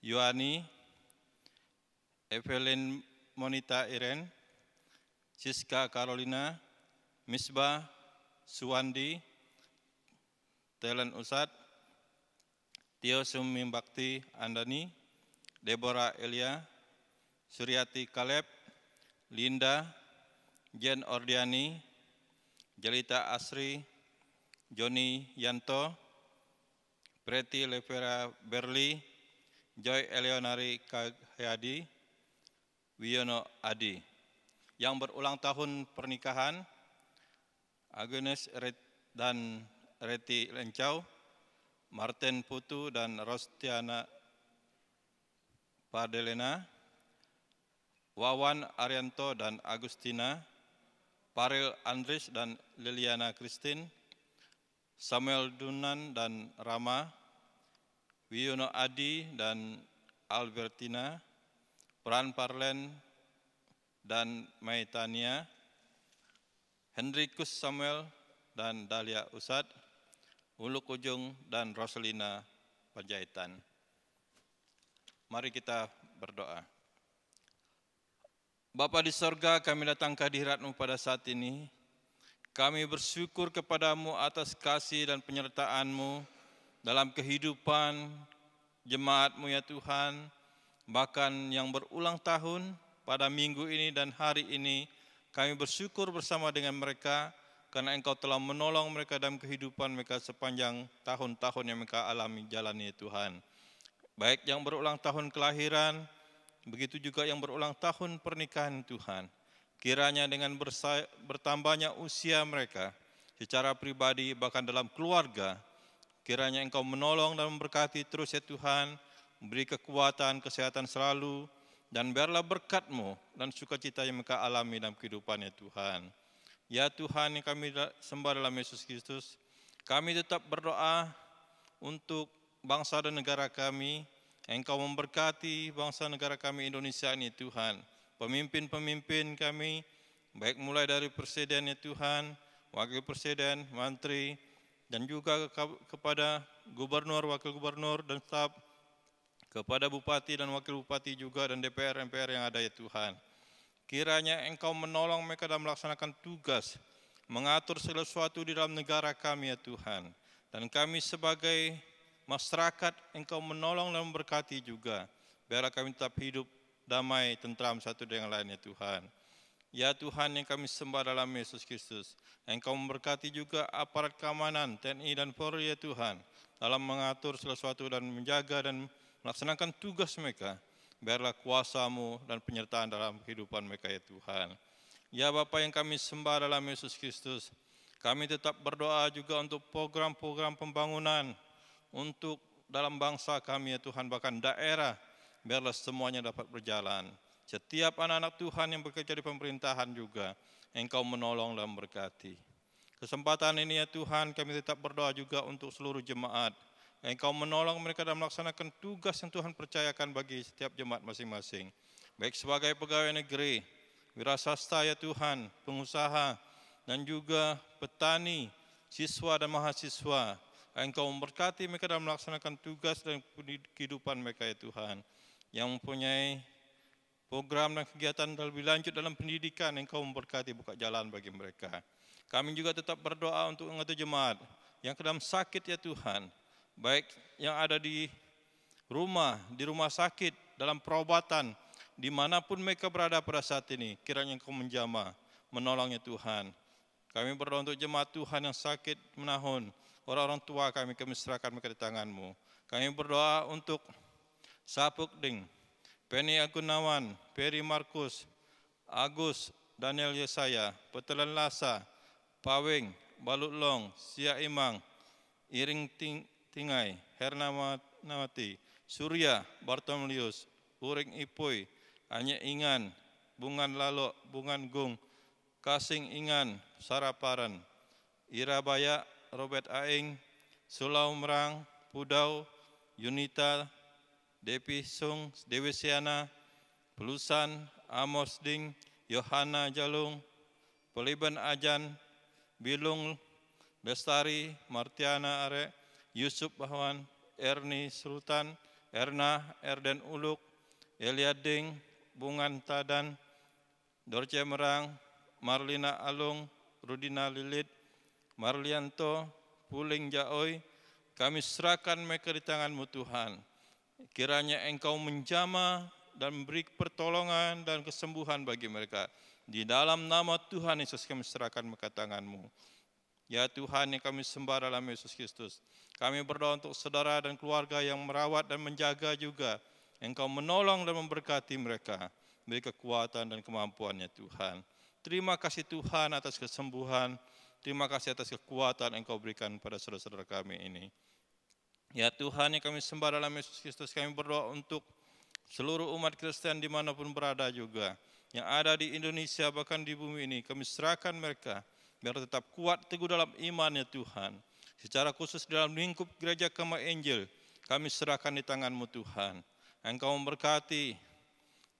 Yohani, Evelyn Monita Iren, Siska Carolina, Misbah Suwandi, Telen Usad, Tio Sumim Bakti Andani, Deborah Elia, Suryati Kaleb, Linda, Jen Ordiani, Jelita Asri, Joni Yanto, Preti Levera Berli, Joy Eleonari Kahyadi, Wiono Adi. Yang berulang tahun pernikahan, Agnes dan Reti Lencau, Martin Putu dan Rostiana Padelena, Wawan Arianto dan Agustina, Paril Andris dan Liliana Christine, Samuel Dunan dan Rama, Wiono Adi dan Albertina, Pran Parlen dan Maitania, Hendrikus Samuel dan Dahlia Usad, Uluk Ujung dan Roselina Panjaitan. Mari kita berdoa. Bapa di sorga, kami datang ke hadirat-Mu pada saat ini. Kami bersyukur kepada-Mu atas kasih dan penyertaan-Mu dalam kehidupan jemaat-Mu ya Tuhan. Bahkan yang berulang tahun pada minggu ini dan hari ini, kami bersyukur bersama dengan mereka karena Engkau telah menolong mereka dalam kehidupan mereka sepanjang tahun-tahun yang mereka alami jalani ya Tuhan. Baik yang berulang tahun kelahiran, begitu juga yang berulang tahun pernikahan Tuhan. Kiranya dengan bertambahnya usia mereka secara pribadi bahkan dalam keluarga, kiranya Engkau menolong dan memberkati terus ya Tuhan, beri kekuatan, kesehatan selalu, dan biarlah berkat-Mu dan sukacita yang mereka alami dalam kehidupan ya Tuhan. Ya Tuhan yang kami sembah dalam Yesus Kristus, kami tetap berdoa untuk bangsa dan negara kami. Engkau memberkati bangsa negara kami Indonesia ini Tuhan. Pemimpin-pemimpin kami, baik mulai dari Presiden ya Tuhan, Wakil Presiden, Menteri, dan juga kepada Gubernur, Wakil Gubernur, dan staf, kepada Bupati dan Wakil Bupati juga, dan DPR, MPR yang ada ya Tuhan. Kiranya Engkau menolong mereka dalam melaksanakan tugas, mengatur segala sesuatu di dalam negara kami ya Tuhan. Dan kami sebagai masyarakat, Engkau menolong dan memberkati juga. Biarlah kami tetap hidup damai, tentram satu dengan lain ya Tuhan. Ya Tuhan yang kami sembah dalam Yesus Kristus, Engkau memberkati juga aparat keamanan, TNI dan Polri ya Tuhan, dalam mengatur segala sesuatu dan menjaga dan melaksanakan tugas mereka. biarlah kuasa-Mu dan penyertaan dalam kehidupan mereka ya Tuhan. Ya Bapa yang kami sembah dalam Yesus Kristus, kami tetap berdoa juga untuk program-program pembangunan untuk dalam bangsa kami ya Tuhan, bahkan daerah, biarlah semuanya dapat berjalan. Setiap anak-anak Tuhan yang bekerja di pemerintahan juga, Engkau menolong dan berkati. Kesempatan ini ya Tuhan, kami tetap berdoa juga untuk seluruh jemaat. Engkau menolong mereka dalam melaksanakan tugas yang Tuhan percayakan bagi setiap jemaat masing-masing. Baik sebagai pegawai negeri, wiraswasta ya Tuhan, pengusaha, dan juga petani, siswa dan mahasiswa. Engkau memberkati mereka dalam melaksanakan tugas dan kehidupan mereka ya Tuhan. Yang mempunyai program dan kegiatan lebih lanjut dalam pendidikan, Engkau memberkati, buka jalan bagi mereka. Kami juga tetap berdoa untuk anggota jemaat yang sedang sakit ya Tuhan, baik yang ada di rumah sakit, dalam perobatan, dimanapun mereka berada pada saat ini, kiranya Engkau menjamah, menolong ya Tuhan. Kami berdoa untuk jemaat Tuhan yang sakit menahun, orang-orang tua kami serahkan mereka di tangan-Mu. Kami berdoa untuk Sapukding, Penny Agunawan, Peri Markus, Agus, Daniel Yesaya, Petelan Lasa, Paweng, Balutlong, Sia Imang, Iring Tingai, Hernamati, Surya, Bartolomeus, Uring Ipoy, Anye Ingan, Bungan Lalok, Bungan Gung, Kasing Ingan, Saraparan, Irabaya, Robert Aing, Sulau Merang, Pudau, Yunita, Depi Sung, Dewi Siana, Pelusan, Amos Ding, Yohana Jalung, Peliban Ajan, Bilung Bestari, Martiana Are, Yusuf Bahwan, Erni Sultan, Erna, Erden Uluk, Eliading, Bungan Tadan, Dorce Merang, Marlina Alung, Rudina Lilit, Marlianto, Puling Jaoy, kami serahkan mereka di tangan-Mu Tuhan. Kiranya Engkau menjamah dan memberi pertolongan dan kesembuhan bagi mereka. Di dalam nama Tuhan Yesus kami serahkan mereka tangan-Mu. Ya Tuhan yang kami sembah dalam Yesus Kristus. Kami berdoa untuk saudara dan keluarga yang merawat dan menjaga juga. Engkau menolong dan memberkati mereka. Beri kekuatan dan kemampuan ya Tuhan. Terima kasih Tuhan atas kesembuhan. Terima kasih atas kekuatan Engkau berikan pada saudara-saudara kami ini. Ya Tuhan yang kami sembah dalam Yesus Kristus, kami berdoa untuk seluruh umat Kristen dimanapun berada juga. Yang ada di Indonesia bahkan di bumi ini, kami serahkan mereka biar tetap kuat teguh dalam iman ya Tuhan. Secara khusus dalam lingkup gereja Kema Angel, kami serahkan di tangan-Mu Tuhan. Engkau memberkati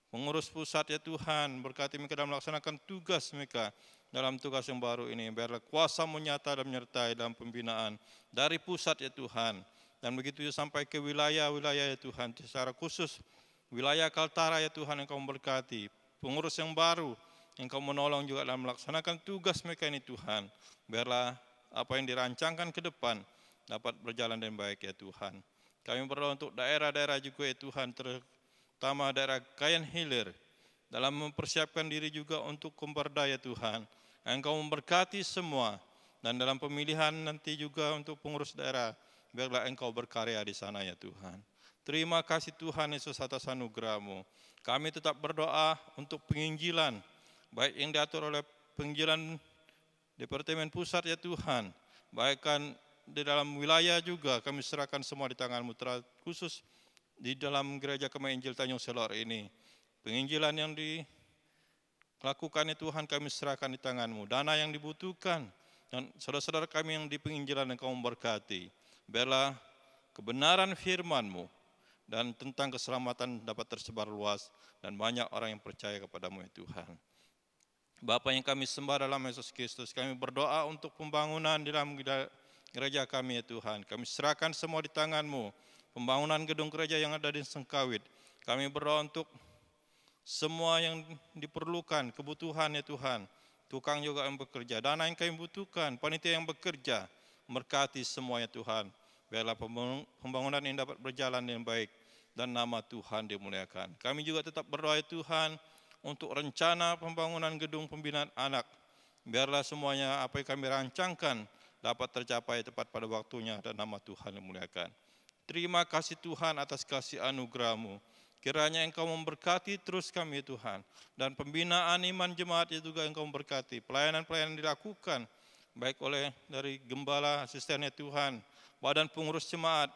pengurus pusat ya Tuhan, berkati mereka dalam melaksanakan tugas mereka dalam tugas yang baru ini. Biarlah kuasa-Mu nyata dan menyertai dalam pembinaan dari pusat ya Tuhan. Dan begitu sampai ke wilayah-wilayah ya Tuhan, secara khusus wilayah Kaltara ya Tuhan, Engkau memberkati pengurus yang baru, Engkau menolong juga dalam melaksanakan tugas mereka ini Tuhan. Biarlah apa yang dirancangkan ke depan dapat berjalan dengan baik ya Tuhan. Kami berdoa untuk daerah-daerah juga ya Tuhan, terutama daerah Kayan Hilir, dalam mempersiapkan diri juga untuk Kumbarda ya Tuhan. Engkau memberkati semua, dan dalam pemilihan nanti juga untuk pengurus daerah, biarlah Engkau berkarya di sana ya Tuhan. Terima kasih Tuhan Yesus atas anugerah-Mu. Kami tetap berdoa untuk penginjilan, baik yang diatur oleh penginjilan Departemen Pusat ya Tuhan, bahkan di dalam wilayah juga kami serahkan semua di tangan-Mu, khusus di dalam gereja Kema Injil Tanjung Selor ini. Penginjilan yang dilakukan ya Tuhan kami serahkan di tangan-Mu. Dana yang dibutuhkan, dan saudara-saudara kami yang di penginjilan Engkau memberkati. Biarlah kebenaran firman-Mu dan tentang keselamatan dapat tersebar luas dan banyak orang yang percaya kepada-Mu ya Tuhan. Bapa yang kami sembah dalam Yesus Kristus, kami berdoa untuk pembangunan di dalam gereja kami ya Tuhan. Kami serahkan semua di tangan-Mu. Pembangunan gedung gereja yang ada di Sengkawit. Kami berdoa untuk semua yang diperlukan, kebutuhan ya Tuhan. Tukang juga yang bekerja, dana yang kami butuhkan, panitia yang bekerja. Berkati semua ya Tuhan. Biarlah pembangunan ini dapat berjalan dengan baik dan nama Tuhan dimuliakan. Kami juga tetap berdoa ya Tuhan untuk rencana pembangunan gedung pembinaan anak. Biarlah semuanya apa yang kami rancangkan dapat tercapai tepat pada waktunya dan nama Tuhan dimuliakan. Terima kasih Tuhan atas kasih anugerah-Mu. Kiranya Engkau memberkati terus kami Tuhan. Dan pembinaan iman jemaat itu juga Engkau memberkati. Pelayanan-pelayanan dilakukan, baik oleh dari gembala, asistennya Tuhan, badan pengurus jemaat,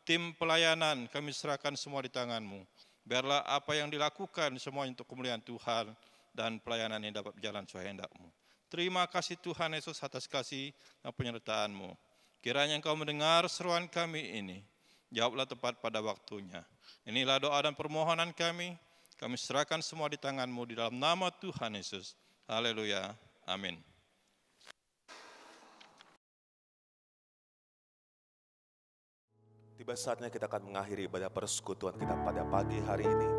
tim pelayanan, kami serahkan semua di tangan-Mu. Biarlah apa yang dilakukan semua untuk kemuliaan Tuhan dan pelayanan yang dapat berjalan sesuai hendak-Mu. Terima kasih Tuhan Yesus atas kasih dan penyertaan-Mu. Kiranya Engkau mendengar seruan kami ini. Jawablah tepat pada waktunya. Inilah doa dan permohonan kami. Kami serahkan semua di tangan-Mu di dalam nama Tuhan Yesus. Haleluya. Amin. Tiba saatnya kita akan mengakhiri ibadah persekutuan kita pada pagi hari ini.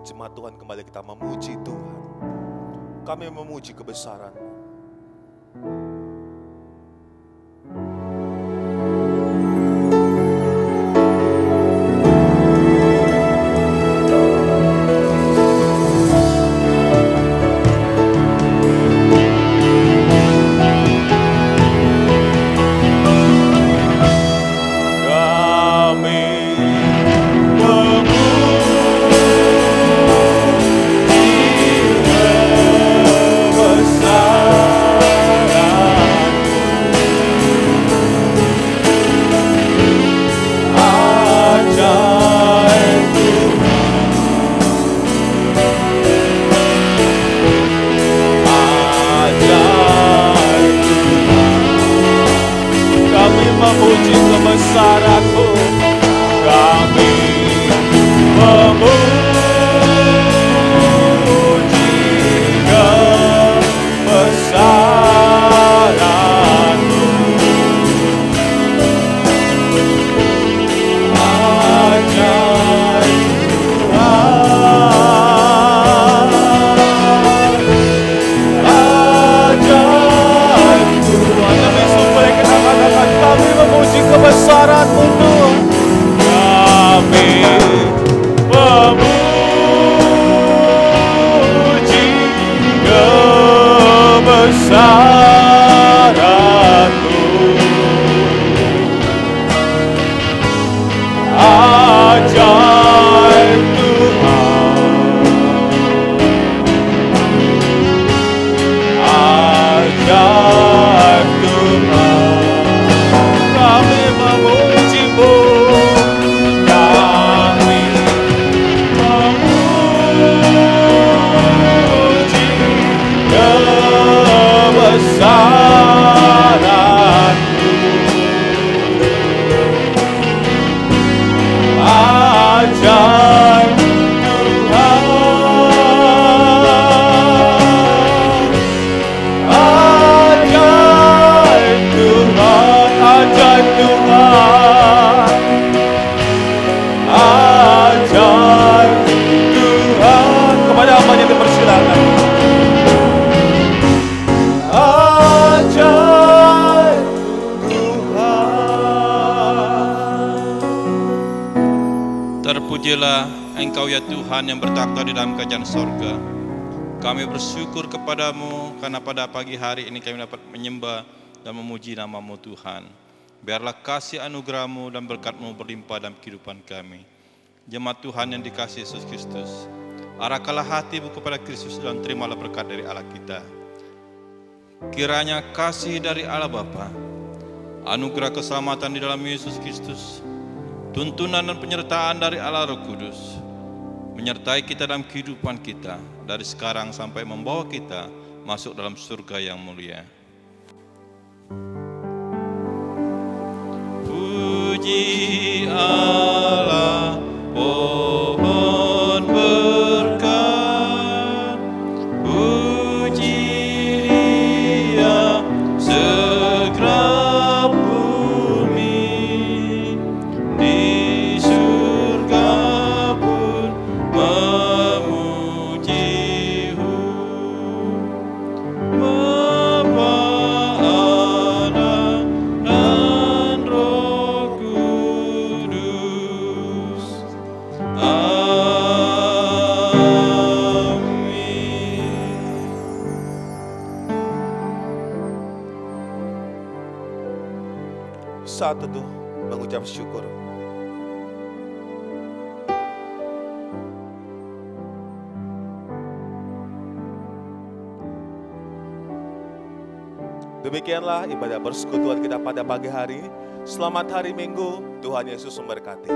Jemaat Tuhan, kembali kita memuji Tuhan. Kami memuji kebesaran-Mu. Terpujilah Engkau ya Tuhan yang bertakhta di dalam kerajaan sorga. Kami bersyukur kepadamu karena pada pagi hari ini kami dapat menyembah dan memuji nama-Mu Tuhan. Biarlah kasih anugerah-Mu dan berkat-Mu berlimpah dalam kehidupan kami. Jemaat Tuhan yang dikasihi Yesus Kristus, arahkanlah hatimu kepada Kristus dan terimalah berkat dari Allah kita. Kiranya kasih dari Allah Bapa, anugerah keselamatan di dalam Yesus Kristus, tuntunan dan penyertaan dari Allah Roh Kudus menyertai kita dalam kehidupan kita dari sekarang sampai membawa kita masuk dalam surga yang mulia. Puji Allah, pohon berkat, puji Dia segera bumi, di surga pun memuji-Hu. Bapa, Anak, dan Roh Kudus. Amin. Saat teduh mengucap syukur. Demikianlah ibadah persekutuan kita pada pagi hari. Selamat hari Minggu, Tuhan Yesus memberkati.